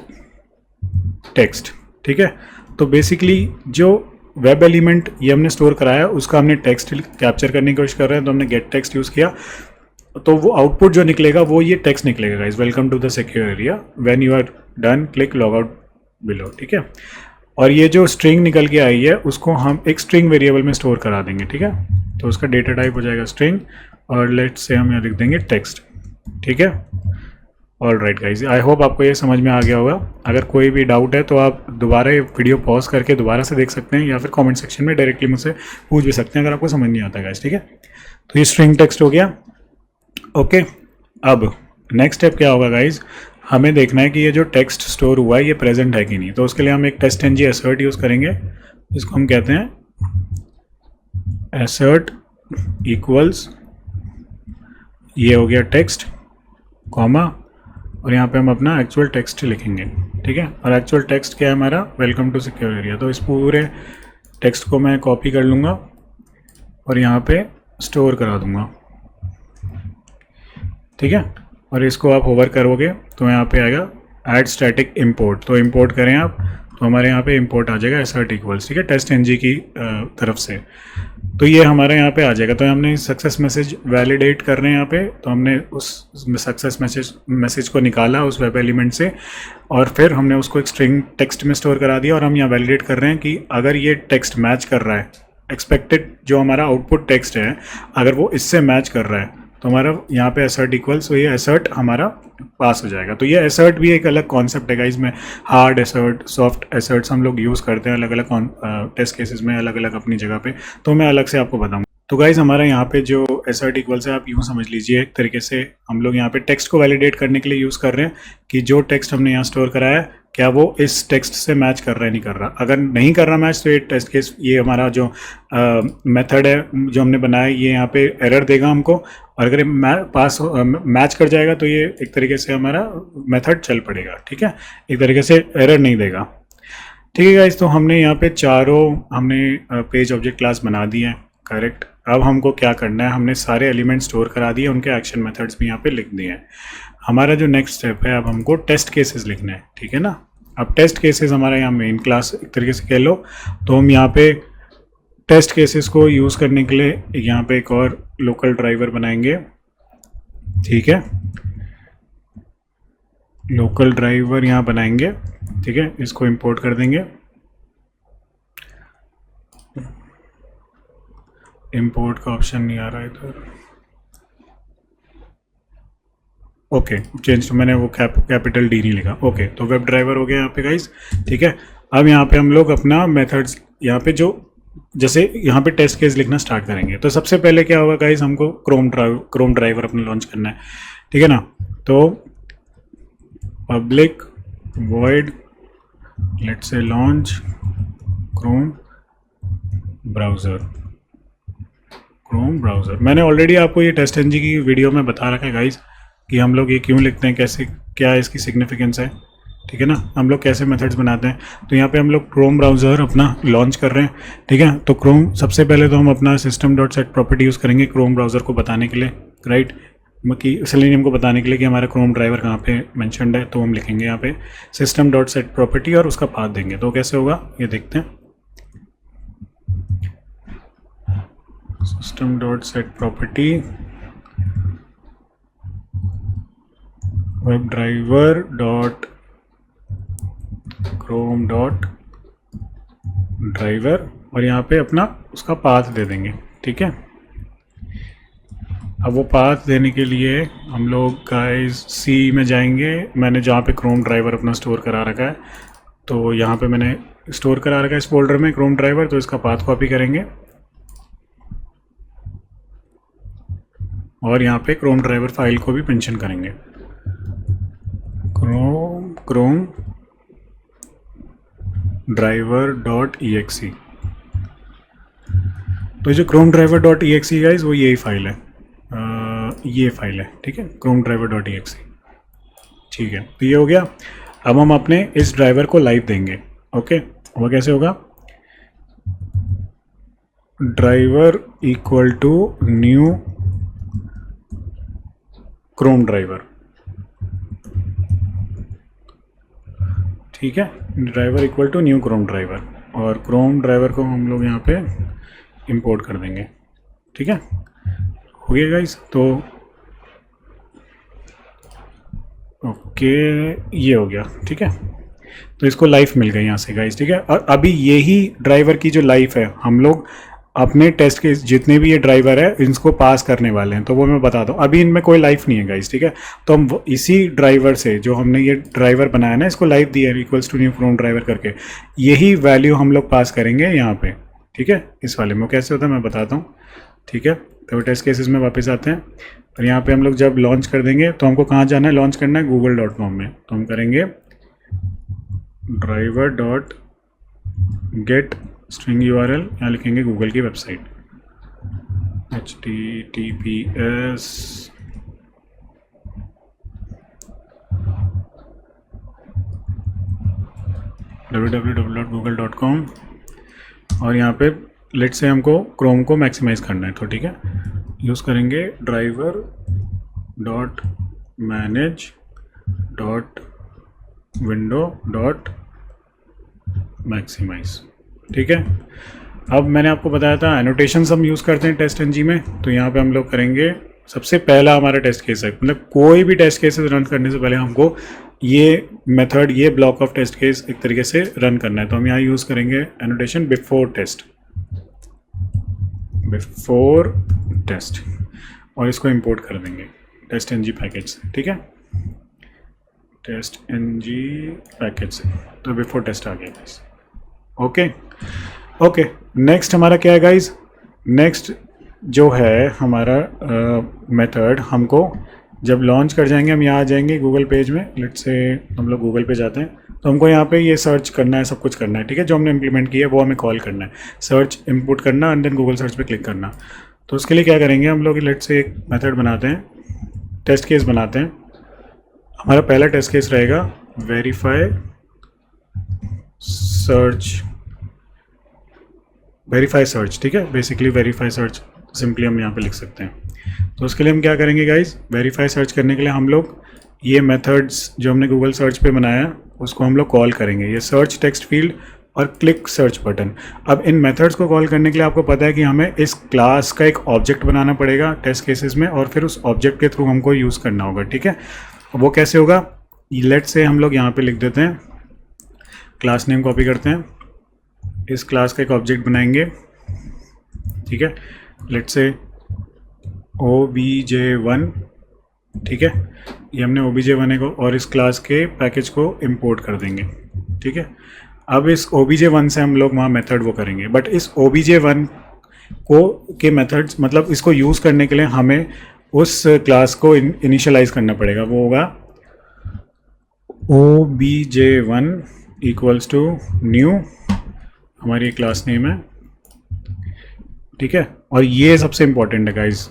text. ठीक है, तो बेसिकली जो वेब एलिमेंट ये हमने स्टोर कराया, उसका हमने टेक्स्ट कैप्चर करने की कोशिश कर रहे हैं, तो हमने गेट टेक्स्ट यूज़ किया, तो वो आउटपुट जो निकलेगा वो ये टेक्स्ट निकलेगा guys, welcome to the secure area, when you are done click log out below. ठीक है, और ये जो स्ट्रिंग निकल के आई है उसको हम एक स्ट्रिंग वेरिएबल में स्टोर करा देंगे। ठीक है, तो उसका डेटा टाइप हो जाएगा स्ट्रिंग, और लेट्स से हम यहाँ लिख देंगे टेक्स्ट। ठीक है, all right guys, I hope आपको ये समझ में आ गया होगा। अगर कोई भी डाउट है तो आप दोबारा ये वीडियो पॉज करके दोबारा से देख सकते हैं, या फिर कमेंट सेक्शन में डायरेक्टली मुझसे पूछ भी सकते हैं अगर आपको समझ नहीं आता गाइज। ठीक है, तो ये स्ट्रिंग टेक्स्ट हो गया। ओके, अब नेक्स्ट स्टेप क्या होगा गाइज, हमें देखना है कि ये जो टेक्स्ट स्टोर हुआ है ये प्रेजेंट है कि नहीं। तो उसके लिए हम एक टेस्ट-ng एसर्ट यूज़ करेंगे, इसको हम कहते हैं एसर्ट इक्वल्स, ये हो गया टेक्स्ट कॉमा, और यहाँ पे हम अपना एक्चुअल टेक्स्ट लिखेंगे। ठीक है, और एक्चुअल टेक्स्ट क्या है हमारा, वेलकम टू सिक्योर एरिया। तो इस पूरे टेक्स्ट को मैं कॉपी कर लूँगा और यहाँ पे स्टोर करा दूँगा। ठीक है, और इसको आप होवर करोगे तो यहाँ पे आएगा ऐड स्टैटिक इंपोर्ट, तो इंपोर्ट करें आप, तो हमारे यहाँ पे इंपोर्ट आ जाएगा एसर्ट इक्वल्स। ठीक है, टेस्ट-ng की तरफ से, तो ये हमारे यहाँ पे आ जाएगा। तो हमने सक्सेस मैसेज वैलिडेट कर रहे हैं यहाँ पे, तो हमने उस सक्सेस मैसेज को निकाला उस वेब एलिमेंट से, और फिर हमने उसको एक स्ट्रिंग टेक्स्ट में स्टोर करा दिया, और हम यहाँ वैलिडेट कर रहे हैं कि अगर ये टेक्स्ट मैच कर रहा है, एक्सपेक्टेड जो हमारा आउटपुट टेक्स्ट है अगर वो इससे मैच कर रहा है, तो हमारा यहाँ पे एसर्ट इक्वल्स, तो ये एसर्ट हमारा पास हो जाएगा। तो ये एसर्ट भी एक अलग कॉन्सेप्ट है गाइस, में हार्ड एसर्ट सॉफ्ट एसर्ट्स हम लोग यूज़ करते हैं अलग अलग टेस्ट केसेस में, अलग अलग अपनी जगह पे, तो मैं अलग से आपको बताऊंगा। तो गाइज हमारा यहाँ पे जो एसर्ट इक्वल्स है, आप यूँ समझ लीजिए एक तरीके से हम लोग यहाँ पे टेक्स्ट को वैलिडेट करने के लिए यूज़ कर रहे हैं कि जो टेक्स्ट हमने यहाँ स्टोर कराया है क्या वो इस टेक्स्ट से मैच कर रहा है नहीं कर रहा। अगर नहीं कर रहा मैच, तो ये टेस्ट केस, ये हमारा जो मेथड है जो हमने बनाया, ये यहाँ पे एरर देगा हमको, और अगर मैच कर जाएगा तो ये एक तरीके से हमारा मेथड चल पड़ेगा। ठीक है, एक तरीके से एरर नहीं देगा। ठीक है गाइस, तो हमने यहाँ पे चारों हमने पेज ऑब्जेक्ट क्लास बना दिए हैं, करेक्ट। अब हमको क्या करना है, हमने सारे एलिमेंट स्टोर करा दिए, उनके एक्शन मेथड्स भी यहाँ पे लिख दिए हैं। हमारा जो नेक्स्ट स्टेप है, अब हमको टेस्ट केसेस लिखना है, ठीक है ना। अब टेस्ट केसेस हमारा यहाँ मेन क्लास एक तरीके से कह लो, तो हम यहाँ पे टेस्ट केसेस को यूज़ करने के लिए यहाँ पे एक और लोकल ड्राइवर बनाएंगे, ठीक है। लोकल ड्राइवर यहाँ बनाएंगे, ठीक है। इसको इंपोर्ट कर देंगे, इंपोर्ट का ऑप्शन नहीं आ रहा है इधर, ओके चेंज, तो मैंने वो कैपिटल डी नहीं लिखा, ओके। तो वेब ड्राइवर हो गया यहाँ पे गाइस, ठीक है। अब यहाँ पे हम लोग अपना मेथड्स यहाँ पे जो जैसे यहाँ पे टेस्ट केस लिखना स्टार्ट करेंगे, तो सबसे पहले क्या होगा गाइस, हमको क्रोम ड्राइवर अपना लॉन्च करना है, ठीक है ना। तो public void let's say launch Chrome browser. मैंने ऑलरेडी आपको ये टेस्ट एनजी की वीडियो में बता रखा है गाइस कि हम लोग ये क्यों लिखते हैं, कैसे, क्या इसकी सिग्निफिकेंस है, ठीक है ना, हम लोग कैसे मेथड्स बनाते हैं। तो यहाँ पे हम लोग क्रोम ब्राउज़र अपना लॉन्च कर रहे हैं, ठीक है। तो क्रोम सबसे पहले तो हम अपना system.set प्रॉपर्टी यूज़ करेंगे क्रोम ब्राउज़र को बताने के लिए, राइट, कि इसलिए हमको बताने के लिए कि हमारा क्रोम ड्राइवर कहाँ पे मेंशन्ड है। तो हम लिखेंगे यहाँ पे system.set प्रॉपर्टी और उसका पाथ देंगे। तो कैसे होगा ये देखते हैं, system.set property web driver dot Chrome dot driver, और यहाँ पे अपना उसका पाथ दे देंगे, ठीक है। अब वो पाथ देने के लिए हम लोग गाइस सी में जाएंगे, मैंने जहाँ पे क्रोम ड्राइवर अपना स्टोर करा रखा है, तो यहाँ पे मैंने स्टोर करा रखा है इस फोल्डर में क्रोम ड्राइवर, तो इसका पाथ कॉपी करेंगे और यहाँ पे क्रोम ड्राइवर फाइल को भी मेंशन करेंगे, क्रोम ड्राइवर डॉट ई तो जो Chrome driver dot E guys वो यही फाइल है, ये फाइल है, ठीक है, क्रोम ड्राइवर डॉट ई, ठीक है। तो ये हो गया। अब हम अपने इस ड्राइवर को लाइव देंगे, ओके। वो कैसे होगा, driver equal to new Chrome driver, ठीक है, driver equal to new Chrome driver, और क्रोम ड्राइवर को हम लोग यहाँ पे इंपोर्ट कर देंगे, ठीक है, हो गया गाइस। तो ओके ये हो गया, ठीक है। तो इसको लाइफ मिल गई यहाँ से गाइस, ठीक है। और अभी यही ड्राइवर की जो लाइफ है, हम लोग अपने टेस्ट के जितने भी ये ड्राइवर है इनको पास करने वाले हैं, तो वो मैं बता दूं, अभी इनमें कोई लाइफ नहीं है गाइस, ठीक है। तो हम इसी ड्राइवर से जो हमने ये ड्राइवर बनाया ना, इसको लाइफ दिया है equals to new Chrome driver करके, यही वैल्यू हम लोग पास करेंगे यहाँ पे, ठीक है। इस वाले में कैसे होता है मैं बताता हूँ, ठीक है। तो टेस्ट केसेस में वापस आते हैं, और यहाँ पे हम लोग जब लॉन्च कर देंगे तो हमको कहाँ जाना है, लॉन्च करना है google.com में, तो हम करेंगे driver dot gate string URL, यहाँ लिखेंगे गूगल की वेबसाइट https www.google.com, और यहाँ पे लेट से हमको क्रोम को मैक्सिमाइज करना है, तो ठीक है, यूज़ करेंगे driver dot manage dot window dot maximize, ठीक है। अब मैंने आपको बताया था एनोटेशंस हम यूज़ करते हैं टेस्ट एनजी में, तो यहाँ पे हम लोग करेंगे, सबसे पहला हमारा टेस्ट केस है, मतलब कोई भी टेस्ट केसेस रन करने से पहले हमको ये मेथड, ये ब्लॉक ऑफ टेस्ट केस एक तरीके से रन करना है। तो हम यहाँ यूज़ करेंगे एनोटेशन बिफोर टेस्ट, और इसको इंपोर्ट कर देंगे टेस्ट एनजी पैकेज से, ठीक है, टेस्ट एनजी पैकेज से, तो बिफोर टेस्ट आ गया गाइस, ओके। नेक्स्ट हमारा क्या है गाइस, नेक्स्ट जो है हमारा मेथड, हमको जब लॉन्च कर जाएंगे, हम यहाँ आ जाएंगे गूगल पेज में, लेट्स से हम लोग गूगल पे जाते हैं, तो हमको यहाँ पे ये सर्च करना है, सब कुछ करना है, ठीक है, जो हमने इम्प्लीमेंट किया है वो हमें कॉल करना है, सर्च इनपुट करना एंड देन गूगल सर्च पे क्लिक करना। तो उसके लिए क्या करेंगे हम लोग, लेट्स से एक मेथड बनाते हैं, टेस्ट केस बनाते हैं। हमारा पहला टेस्ट केस रहेगा वेरीफाई सर्च, वेरीफाई सर्च, ठीक है, बेसिकली वेरीफाई सर्च सिंपली हम यहाँ पे लिख सकते हैं। तो उसके लिए हम क्या करेंगे गाइज, वेरीफाई सर्च करने के लिए हम लोग ये मेथड्स जो हमने गूगल सर्च पे बनाया उसको हम लोग कॉल करेंगे, ये सर्च टेक्स्ट फील्ड और क्लिक सर्च बटन। अब इन मेथड्स को कॉल करने के लिए आपको पता है कि हमें इस क्लास का एक ऑब्जेक्ट बनाना पड़ेगा टेस्ट केसेस में, और फिर उस ऑब्जेक्ट के थ्रू हमको यूज़ करना होगा, ठीक है। वो कैसे होगा, लेट से हम लोग यहाँ पे लिख देते हैं, क्लास नेम कॉपी करते हैं, इस क्लास का एक ऑब्जेक्ट बनाएंगे, ठीक है, लेट से obj1, ठीक है, ये हमने obj1 को और इस क्लास के पैकेज को इंपोर्ट कर देंगे, ठीक है। अब इस obj1 से हम लोग वहाँ मेथड वो करेंगे, बट इस obj1 को के मेथड्स मतलब इसको यूज़ करने के लिए हमें उस क्लास को इनिशियलाइज करना पड़ेगा। वो होगा obj1 इक्वल्स टू न्यू, हमारी क्लास नेम है, ठीक है। और ये सबसे इम्पोर्टेंट है गाइज,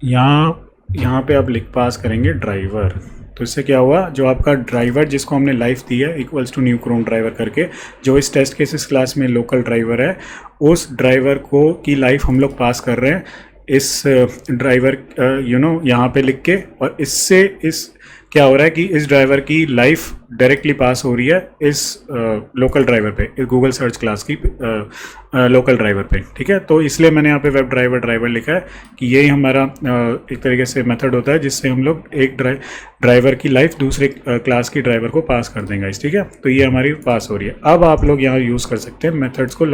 यहाँ पे आप लिख पास करेंगे ड्राइवर, तो इससे क्या हुआ, जो आपका ड्राइवर जिसको हमने लाइफ दी है equals to new Chrome driver करके, जो इस टेस्ट केसेस क्लास में लोकल ड्राइवर है, उस ड्राइवर को की लाइफ हम लोग पास कर रहे हैं इस ड्राइवर यहाँ पे लिख के, और इससे इस क्या हो रहा है कि इस ड्राइवर की लाइफ डायरेक्टली पास हो रही है इस लोकल ड्राइवर पे, इस गूगल सर्च क्लास की लोकल ड्राइवर पे, ठीक है। तो इसलिए मैंने यहाँ पे वेब ड्राइवर लिखा है कि यही हमारा एक तरीके से मेथड होता है जिससे हम लोग एक ड्राइवर की लाइफ दूसरे क्लास की ड्राइवर को पास कर देंगे, ठीक है। तो ये हमारी पास हो रही है। अब आप लोग यहाँ यूज़ कर सकते हैं मेथड्स को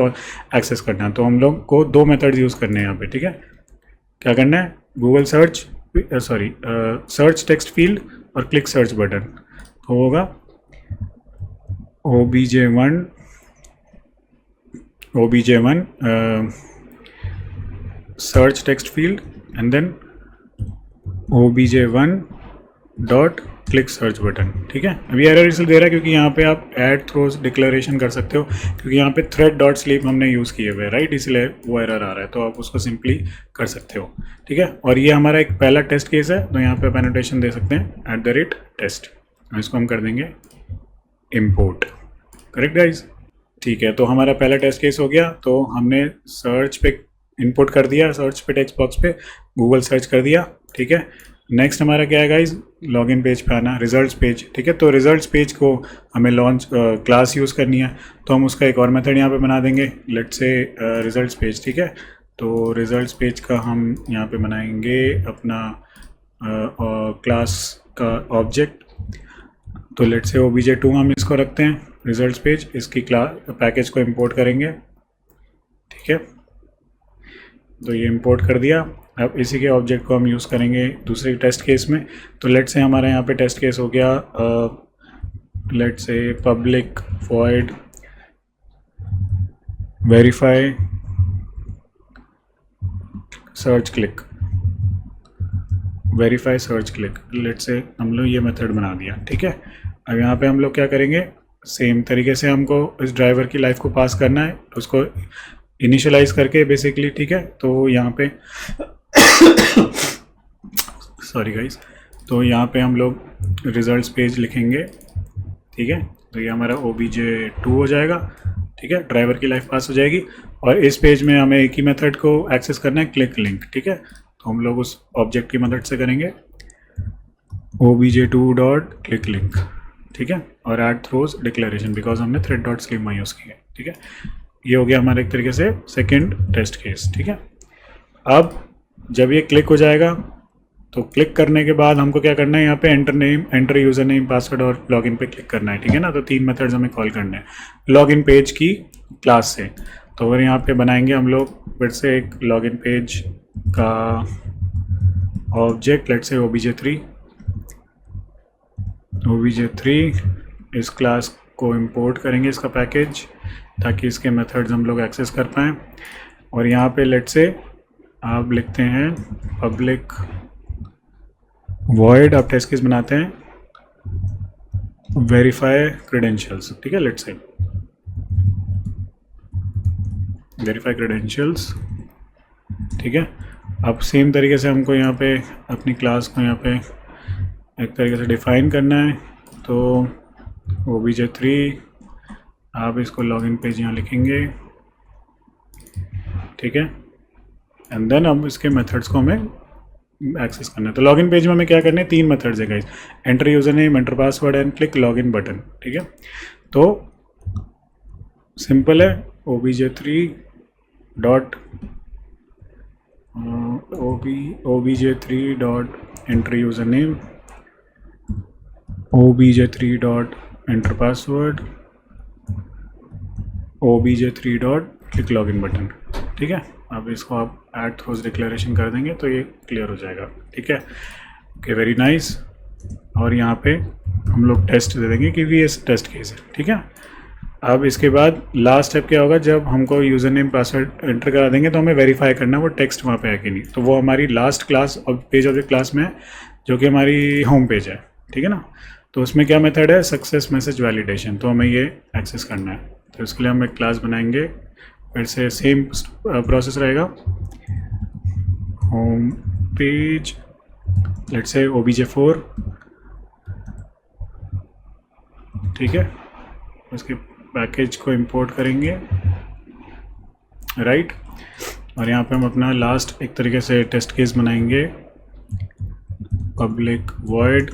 एक्सेस करना है, तो हम लोग को दो मेथड्स यूज़ करने हैं यहाँ पे, ठीक है। क्या करना है, गूगल सर्च टेक्स्ट फील्ड और क्लिक सर्च बटन, तो होगा obj1 search text field and then obj1 dot click search button, ठीक है। अभी एरर इसलिए दे रहा है क्योंकि यहाँ पे आप ऐड थ्रोज डिक्लेरेशन कर सकते हो, क्योंकि यहाँ पे थ्रेड डॉट स्लीप हमने यूज़ किए हुए, राइट, इसलिए वो एरर आ रहा है, तो आप उसको सिंपली कर सकते हो, ठीक है। और ये हमारा एक पहला टेस्ट केस है, तो यहाँ पे आप एनोटेशन दे सकते हैं @test, इसको हम कर देंगे इम्पोर्ट, करेक्ट गाइज, ठीक है। तो हमारा पहला टेस्ट केस हो गया, तो हमने सर्च पे इनपुट कर दिया, सर्च पे टेक्स्ट बॉक्स पे गूगल सर्च कर दिया, ठीक है। नेक्स्ट हमारा क्या है गाइज, लॉगिन पेज पे आना, रिजल्ट्स पेज, ठीक है। तो रिजल्ट्स पेज को हमें लॉन्च क्लास यूज़ करनी है, तो हम उसका एक और मेथड यहाँ पे बना देंगे, लेट से रिजल्ट्स पेज, ठीक है। तो रिजल्ट्स पेज का हम यहाँ पे बनाएंगे अपना क्लास का ऑब्जेक्ट, तो लेट से obj2 हम इसको रखते हैं, रिजल्ट्स पेज, इसकी क्लास पैकेज को इंपोर्ट करेंगे, ठीक है। तो ये इंपोर्ट कर दिया। अब इसी के ऑब्जेक्ट को हम यूज़ करेंगे दूसरे टेस्ट केस में, तो लेट से हमारे यहाँ पे टेस्ट केस हो गया, let say public void verify search click, verify search click, let say हम लोग ये मेथड बना दिया, ठीक है। अब यहाँ पे हम लोग क्या करेंगे, सेम तरीके से हमको इस ड्राइवर की लाइफ को पास करना है, तो उसको इनिशियलाइज करके बेसिकली, ठीक है। तो यहाँ पे सॉरी गाइस, तो यहाँ पे हम लोग रिजल्ट्स पेज लिखेंगे, ठीक है। तो ये हमारा obj2 हो जाएगा, ठीक है, ड्राइवर की लाइफ पास हो जाएगी। और इस पेज में हमें एक ही मेथड को एक्सेस करना है, क्लिक लिंक, ठीक है। तो हम लोग उस ऑब्जेक्ट की मदद से करेंगे obj2 डॉट क्लिक लिंक, ठीक है, और ऐड थ्रोज डिक्लेरेशन बिकॉज हमने थ्रेड डॉट स्लीप यूज़ किया है, ठीक है। ये हो गया हमारे एक तरीके से सेकेंड टेस्ट केस, ठीक है। अब जब ये क्लिक हो जाएगा, तो क्लिक करने के बाद हमको क्या करना है, यहाँ पे एंटर यूज़र नेम पासवर्ड और लॉगिन पे क्लिक करना है, ठीक है ना। तो तीन मेथड्स हमें कॉल करने हैं लॉगिन पेज की क्लास से। तो अगर यहाँ पे बनाएंगे हम लोग फिर से एक लॉगिन पेज का ऑब्जेक्ट, लेट से obj3 इस क्लास को इंपोर्ट करेंगे, इसका पैकेज, ताकि इसके मेथड्स हम लोग एक्सेस कर पाएँ। और यहाँ पे लेट से आप लिखते हैं पब्लिक वॉइड, आप टेस्ट केस बनाते हैं वेरीफाई क्रेडेंशियल्स, ठीक है, लेट्स से वेरीफाई क्रेडेंशियल्स, ठीक है। अब सेम तरीके से हमको यहाँ पे अपनी क्लास को यहाँ पे एक तरीके से डिफाइन करना है, तो obj3 आप इसको लॉगिन पेज यहाँ लिखेंगे, ठीक है। एंड देन अब इसके मेथड्स को हमें एक्सेस करना है। तो लॉगिन पेज में हमें क्या करना है, 3 मेथड्स है guys, enter user name, enter password and click login button, ठीक है। तो सिंपल है, obj3 dot obj3 dot enter user name, obj3 dot enter password, obj3 dot click login button, ठीक है। अब इसको आप ऐड थ्रोज डिक्लेरेशन कर देंगे तो ये क्लियर हो जाएगा, ठीक है। Okay, very nice. और यहाँ पे हम लोग टेस्ट दे देंगे क्योंकि ये टेस्ट केस है, ठीक है। अब इसके बाद लास्ट स्टेप क्या होगा, जब हमको यूज़र नेम पासवर्ड एंटर करा देंगे तो हमें वेरीफाई करना है वो टेक्स्ट वहाँ पे है कि नहीं। तो वो हमारी लास्ट क्लास और पेज ऑफ द क्लास में है, जो कि हमारी होम पेज है, ठीक है ना। तो उसमें क्या मेथड है, सक्सेस मैसेज वैलिडेशन, तो हमें ये एक्सेस करना है। तो इसके लिए हम एक क्लास बनाएंगे, फिर से सेम प्रोसेस रहेगा, home page, let's say obj4, ठीक है। उसके पैकेज को इंपोर्ट करेंगे, राइट। और यहाँ पे हम अपना लास्ट एक तरीके से टेस्ट केस बनाएंगे, पब्लिक वॉइड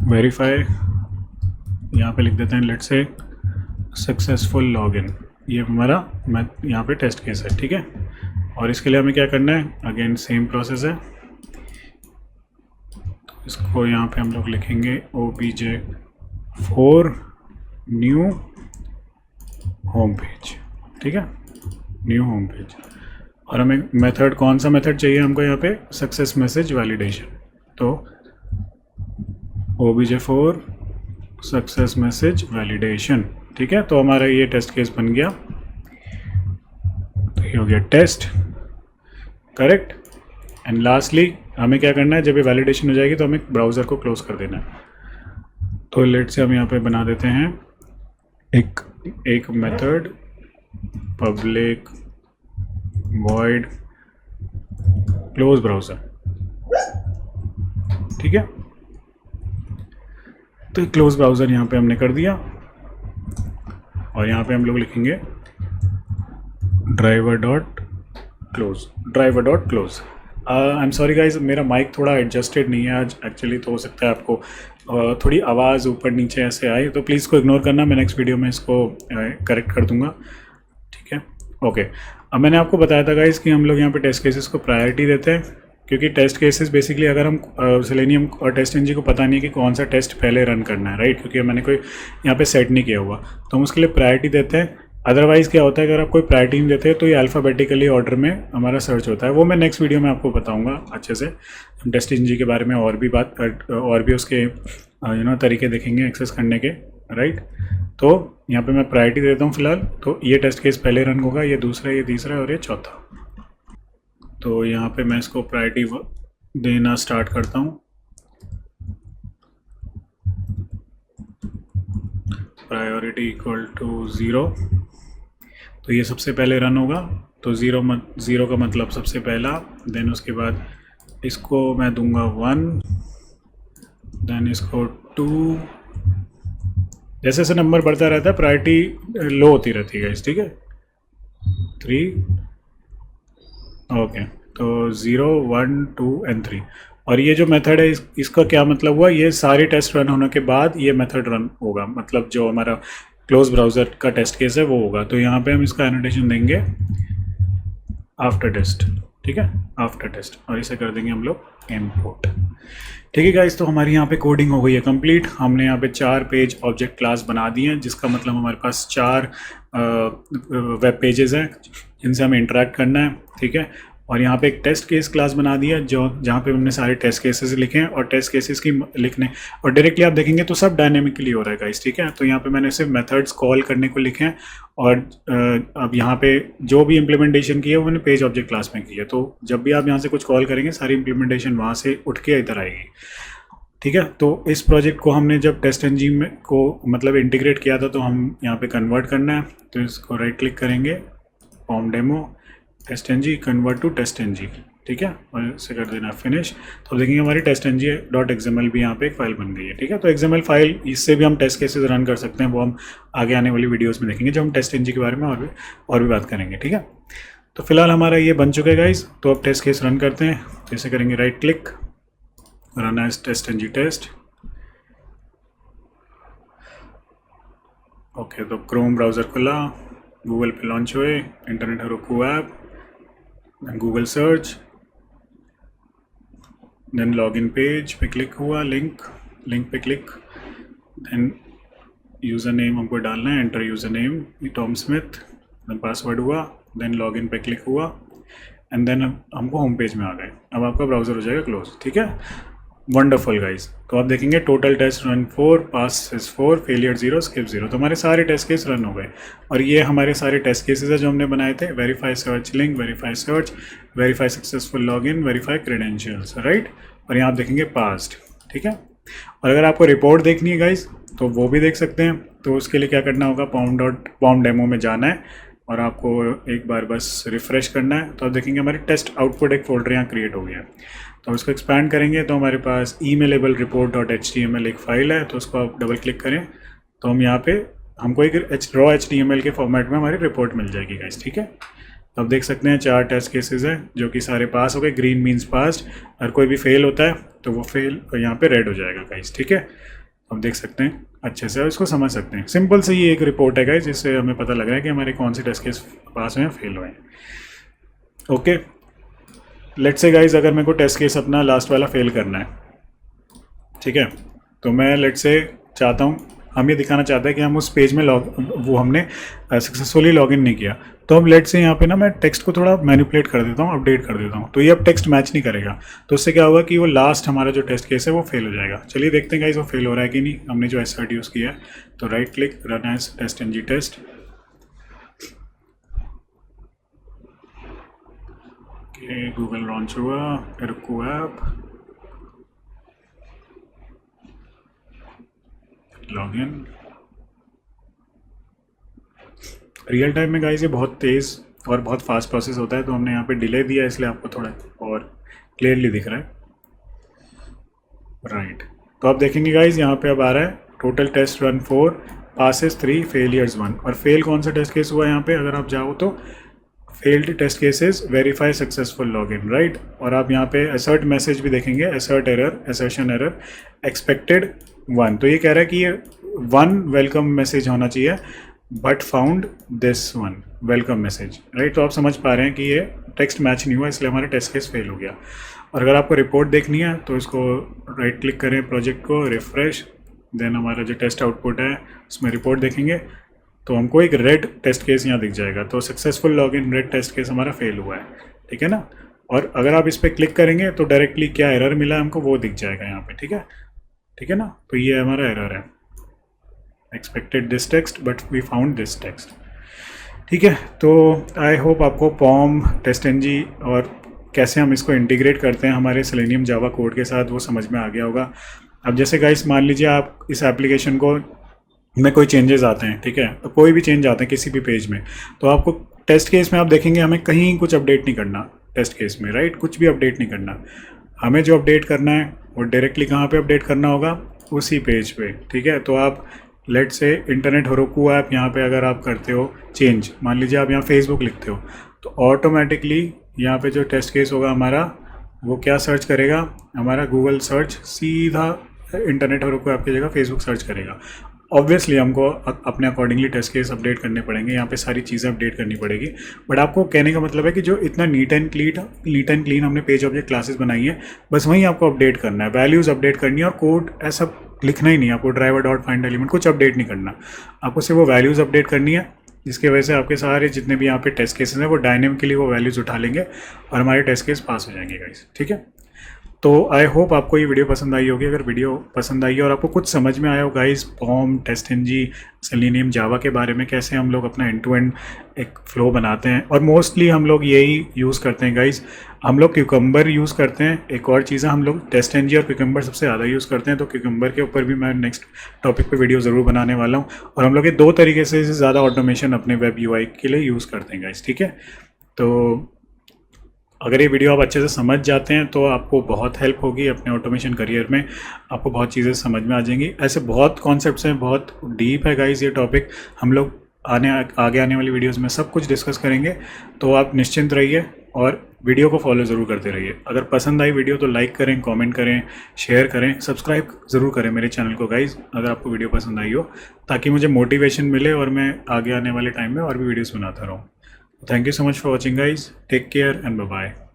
वेरीफाई, यहाँ पे लिख देते हैं लेट्स से सक्सेसफुल लॉगिन, ये हमारा यहाँ पे टेस्ट केस है, ठीक है। और इसके लिए हमें क्या करना है, अगेन सेम प्रोसेस है। तो इसको यहाँ पे हम लोग लिखेंगे obj4 न्यू होम पेज, ठीक है, न्यू होम पेज। और हमें मेथड, कौन सा मेथड चाहिए हमको यहाँ पे, सक्सेस मैसेज वैलिडेशन। तो obj4 सक्सेस मैसेज वैलिडेशन, ठीक है। तो हमारा ये टेस्ट केस बन गया, तो ये हो गया टेस्ट, करेक्ट। एंड लास्टली हमें क्या करना है, जब ये वैलिडेशन हो जाएगी तो हमें ब्राउज़र को क्लोज कर देना है। तो लेट से हम यहाँ पे बना देते हैं एक method, public void close browser, ठीक है। तो क्लोज ब्राउज़र यहाँ पे हमने कर दिया, और यहाँ पे हम लोग लिखेंगे driver dot close. I am sorry guys, मेरा माइक थोड़ा एडजस्टेड नहीं है आज एक्चुअली, तो हो सकता है आपको थोड़ी आवाज़ ऊपर नीचे ऐसे आए, तो प्लीज़ को इग्नोर करना, मैं नेक्स्ट वीडियो में इसको करेक्ट कर दूंगा, ठीक है। ओके, अब मैंने आपको बताया था गाइज कि हम लोग यहाँ पे टेस्ट केसेस को प्रायोरिटी देते हैं, क्योंकि टेस्ट केसेस बेसिकली अगर हम सेलेनियम और टेस्ट एनजी को पता नहीं कि कौन सा टेस्ट पहले रन करना है, राइट, क्योंकि मैंने कोई यहाँ पे सेट नहीं किया हुआ, तो हम उसके लिए प्रायोरिटी देते हैं। अदरवाइज़ क्या होता है, अगर आप कोई प्रायोरिटी नहीं देते तो ये अल्फ़ाबेटिकली ऑर्डर में हमारा सर्च होता है, वो मैं नेक्स्ट वीडियो में आपको बताऊंगा अच्छे से। हम टेस्ट एनजी के बारे में और भी उसके तरीके देखेंगे एक्सेस करने के, राइट। तो यहाँ पे मैं प्रायोरिटी देता हूँ फिलहाल, तो ये टेस्ट केस पहले रन होगा, ये दूसरा, ये तीसरा और ये चौथा। तो यहाँ पे मैं इसको प्रायोरिटी देना स्टार्ट करता हूँ, प्रायोरिटी इक्वल टू 0, तो ये सबसे पहले रन होगा, तो 0 का मतलब सबसे पहला, देन उसके बाद इसको मैं दूंगा 1, देन इसको 2, जैसे जैसे नंबर बढ़ता रहता है प्रायोरिटी लो होती रहती है, ठीक है, 3, ओके। तो 0, 1, 2 एंड 3। और ये जो मेथड है इसका क्या मतलब हुआ, ये सारे टेस्ट रन होने के बाद ये मेथड रन होगा, मतलब जो हमारा क्लोज ब्राउज़र का टेस्ट केस है वो होगा। तो यहाँ पे हम इसका एनोटेशन देंगे आफ्टर टेस्ट, ठीक है, आफ्टर टेस्ट, और इसे कर देंगे हम लोग इम्पोर्ट, ठीक है गाइस। तो हमारी यहाँ पे कोडिंग हो गई है कंप्लीट। हमने यहाँ पे 4 पेज ऑब्जेक्ट क्लास बना दिए हैं, जिसका मतलब हमारे पास 4 वेब पेजेस हैं जिनसे हमें इंटरेक्ट करना है, ठीक है। और यहाँ पे एक टेस्ट केस क्लास बना दिया जहाँ पे हमने सारे टेस्ट केसेस लिखे हैं, और टेस्ट केसेस की लिखने और डायरेक्टली आप देखेंगे तो सब डायनेमिकली हो रहा है गाइस, ठीक है। तो यहाँ पे मैंने सिर्फ मेथड्स कॉल करने को लिखे हैं, और अब यहाँ पे जो भी इम्प्लीमेंटेशन की है वो मैंने पेज ऑब्जेक्ट क्लास में की है। तो जब भी आप यहाँ से कुछ कॉल करेंगे सारी इम्प्लीमेंटेशन वहाँ से उठ के इधर आएगी, ठीक है। तो इस प्रोजेक्ट को हमने जब टेस्ट एनजी में को मतलब इंटीग्रेट किया था, तो हम यहाँ पे कन्वर्ट करना है, तो इसको राइट क्लिक करेंगे, form demo TestNG, convert to TestNG, ठीक है, और इसे कर देना फिनिश। तो अब देखेंगे हमारी testng.xml भी यहाँ पे एक फाइल बन गई है। ठीक है, तो XML फाइल, इससे भी हम टेस्ट केसेस रन कर सकते हैं, वो हम आगे आने वाली वीडियोस में देखेंगे जब हम testng के बारे में और भी बात करेंगे। ठीक है, तो फिलहाल हमारा ये बन चुका है गाइज। तो अब टेस्ट केस रन करते हैं। तो इसे करेंगे right click, run as testng test. Okay, तो क्रोम ब्राउज़र खुला, गूगल पे लॉन्च हुए, internet Heroku app, Google search, then login page पे क्लिक हुआ, लिंक पे क्लिक, देन यूज़र नेम हमको डालना है, enter user name Tom Smith, then password हुआ, देन लॉगिन पे क्लिक हुआ, एंड देन हमको होम पेज में आ गए। अब आपका ब्राउज़र हो जाएगा क्लोज। ठीक है, वंडरफुल गाइज। तो आप देखेंगे total test run 4, pass is 4, failure 0, skip 0। तो हमारे सारे टेस्ट केस रन हो गए, और ये हमारे सारे टेस्ट केसेस है जो हमने बनाए थे। Verify search link, verify search, verify successful login, verify credentials, right. और यहाँ आप देखेंगे पास्ट। ठीक है, और अगर आपको रिपोर्ट देखनी है गाइज तो वो भी देख सकते हैं। तो उसके लिए क्या करना होगा, pom डेमो में जाना है और आपको एक बार बस रिफ़्रेश करना है। तो आप देखेंगे हमारी टेस्ट आउटपुट एक फोल्डर यहाँ क्रिएट हो गया है। तो इसको एक्सपैंड करेंगे तो हमारे पास emailable report.html एक फ़ाइल है। तो उसको आप डबल क्लिक करें तो हम यहाँ पे हमको एक रॉ HTML के फॉर्मेट में हमारी रिपोर्ट मिल जाएगी गाइस। ठीक है, तो आप देख सकते हैं 4 टेस्ट केसेस हैं जो कि सारे पास हो गए। ग्रीन मीन्स पास्ड, और कोई भी फेल होता है तो वो फेल यहाँ पे रेड हो जाएगा गाइस। ठीक है, आप देख सकते हैं अच्छे से, इसको समझ सकते हैं। सिंपल से ये एक रिपोर्ट है गाइस, जिससे हमें पता लग रहा है कि हमारे कौन से टेस्ट केस पास हुए हैं, फेल हुए हैं। ओके, लेट्स से गाइज अगर मेरे को टेस्ट केस अपना लास्ट वाला फेल करना है, ठीक है, तो मैं लेट्स से चाहता हूँ, हम ये दिखाना चाहते हैं कि हम उस पेज में वो हमने सक्सेसफुली लॉगिन नहीं किया। तो अब लेट्स से यहाँ पे ना मैं टेक्स्ट को थोड़ा मैनिपुलेट कर देता हूँ, अपडेट कर देता हूँ, तो ये अब टेक्स्ट मैच नहीं करेगा। तो उससे क्या होगा कि वो लास्ट हमारा जो टेस्ट केस है वो फेल हो जाएगा। चलिए देखते हैं गाइज वो फेल हो रहा है कि नहीं। हमने जो एसर्ट यूज़ किया है, तो right click, run as testng test. Google launch हुआ, Heroku app, login. Real time में गाइस ये बहुत तेज़ और बहुत फास्ट प्रोसेस होता है, तो हमने यहाँ पे डिले दिया इसलिए आपको थोड़ा और क्लियरली दिख रहा है, राइट। तो आप देखेंगे गाइस यहाँ पे अब आ रहा है total test run 4, passes 3, failures 1। और फेल कौन सा टेस्ट केस हुआ यहाँ पे, अगर आप जाओ तो failed test cases, verify successful login, right. और आप यहाँ पे असर्ट मैसेज भी देखेंगे, assert error, assertion error, expected 1। तो ये कह रहा है कि ये 1 वेलकम मैसेज होना चाहिए, but found this 1 welcome message, right. तो आप समझ पा रहे हैं कि ये टेक्स्ट मैच नहीं हुआ, इसलिए हमारा टेस्ट केस फेल हो गया। और अगर आपको रिपोर्ट देखनी है तो इसको राइट क्लिक करें, प्रोजेक्ट को रिफ्रेश, देन हमारा जो टेस्ट आउटपुट है उसमें रिपोर्ट देखेंगे तो हमको एक रेड टेस्ट केस यहाँ दिख जाएगा। तो successful login red test case हमारा फेल हुआ है, ठीक है ना। और अगर आप इस पर क्लिक करेंगे तो डायरेक्टली क्या एरर मिला है हमको वो दिख जाएगा यहाँ पे, ठीक है ना। तो ये हमारा एरर है, expected this text but we found this text, ठीक है। तो आई होप आपको पॉम, टेस्टएनजी और कैसे हम इसको इंटीग्रेट करते हैं हमारे सेलेनियम जावा कोड के साथ वो समझ में आ गया होगा। अब जैसे गाइस मान लीजिए आप इस एप्लीकेशन को में कोई चेंजेस आते हैं, ठीक है, तो कोई भी चेंज आते हैं किसी भी पेज में, तो आपको टेस्ट केस में आप देखेंगे हमें कहीं कुछ अपडेट नहीं करना टेस्ट केस में, राइट। कुछ भी अपडेट नहीं करना, हमें जो अपडेट करना है वो डायरेक्टली कहाँ पे अपडेट करना होगा, उसी पेज पे, ठीक है। तो आप लेट से इंटरनेट हेरोकू ऐप यहाँ पे अगर आप करते हो चेंज, मान लीजिए आप यहाँ फेसबुक लिखते हो, तो ऑटोमेटिकली यहाँ पे जो टेस्ट केस होगा हमारा वो क्या सर्च करेगा, हमारा गूगल सर्च सीधा इंटरनेट हेरोकू ऐप की जगह फेसबुक सर्च करेगा। ऑब्वियसली हमको अपने अकॉर्डिंगली टेस्ट केस अपडेट करने पड़ेंगे, यहाँ पे सारी चीज़ें अपडेट करनी पड़ेगी। बट आपको कहने का मतलब है कि जो इतना नीट एंड क्लीन हमने पेज ऑब्जेक्ट क्लासेस बनाई है, बस वहीं आपको अपडेट करना है, वैल्यूज़ अपडेट करनी है, और कोड ऐसा लिखना ही नहीं है आपको, ड्राइवर डॉट फाइंड एलिमेंट कुछ अपडेट नहीं करना, आपको सिर्फ वो वैल्यूज़ अपडेट करनी है, जिसकी वजह से आपके सारे जितने भी यहाँ पे टेस्ट केसेस हैं वो डायनेमिकली वो वैल्यूज़ उठा लेंगे और हमारे टेस्ट केस पास हो जाएंगे गाइस, ठीक है। तो आई होप आपको ये वीडियो पसंद आई होगी। अगर वीडियो पसंद आई और आपको कुछ समझ में आया हो गाइस, पॉम, टेस्टएनजी, सेलेनियम, जावा के बारे में कैसे हम लोग अपना एंड टू एंड एक फ्लो बनाते हैं, और मोस्टली हम लोग यही यूज़ करते हैं गाइस, हम लोग क्यूकम्बर यूज़ करते हैं। एक और चीज़ है, हम लोग टेस्टएनजी और क्यूकम्बर सबसे ज़्यादा यूज़ करते हैं, तो क्यूकम्बर के ऊपर भी मैं नेक्स्ट टॉपिक पे वीडियो ज़रूर बनाने वाला हूँ। और हम लोग ये 2 तरीके से ज़्यादा ऑटोमेशन अपने वेब यूआई के लिए यूज़ करते हैं गाइस, ठीक है। तो अगर ये वीडियो आप अच्छे से समझ जाते हैं तो आपको बहुत हेल्प होगी अपने ऑटोमेशन करियर में, आपको बहुत चीज़ें समझ में आ जाएंगी। ऐसे बहुत कॉन्सेप्ट्स हैं, बहुत डीप है गाइस ये टॉपिक, हम लोग आगे आने वाली वीडियोस में सब कुछ डिस्कस करेंगे। तो आप निश्चिंत रहिए और वीडियो को फॉलो ज़रूर करते रहिए। अगर पसंद आई वीडियो तो लाइक करें, कमेंट करें, शेयर करें, सब्सक्राइब ज़रूर करें मेरे चैनल को गाइस, अगर आपको वीडियो पसंद आई हो, ताकि मुझे मोटिवेशन मिले और मैं आगे आने वाले टाइम में और भी वीडियोज़ बनाता रहूँ। Thank you so much for watching guys. Take care and bye bye.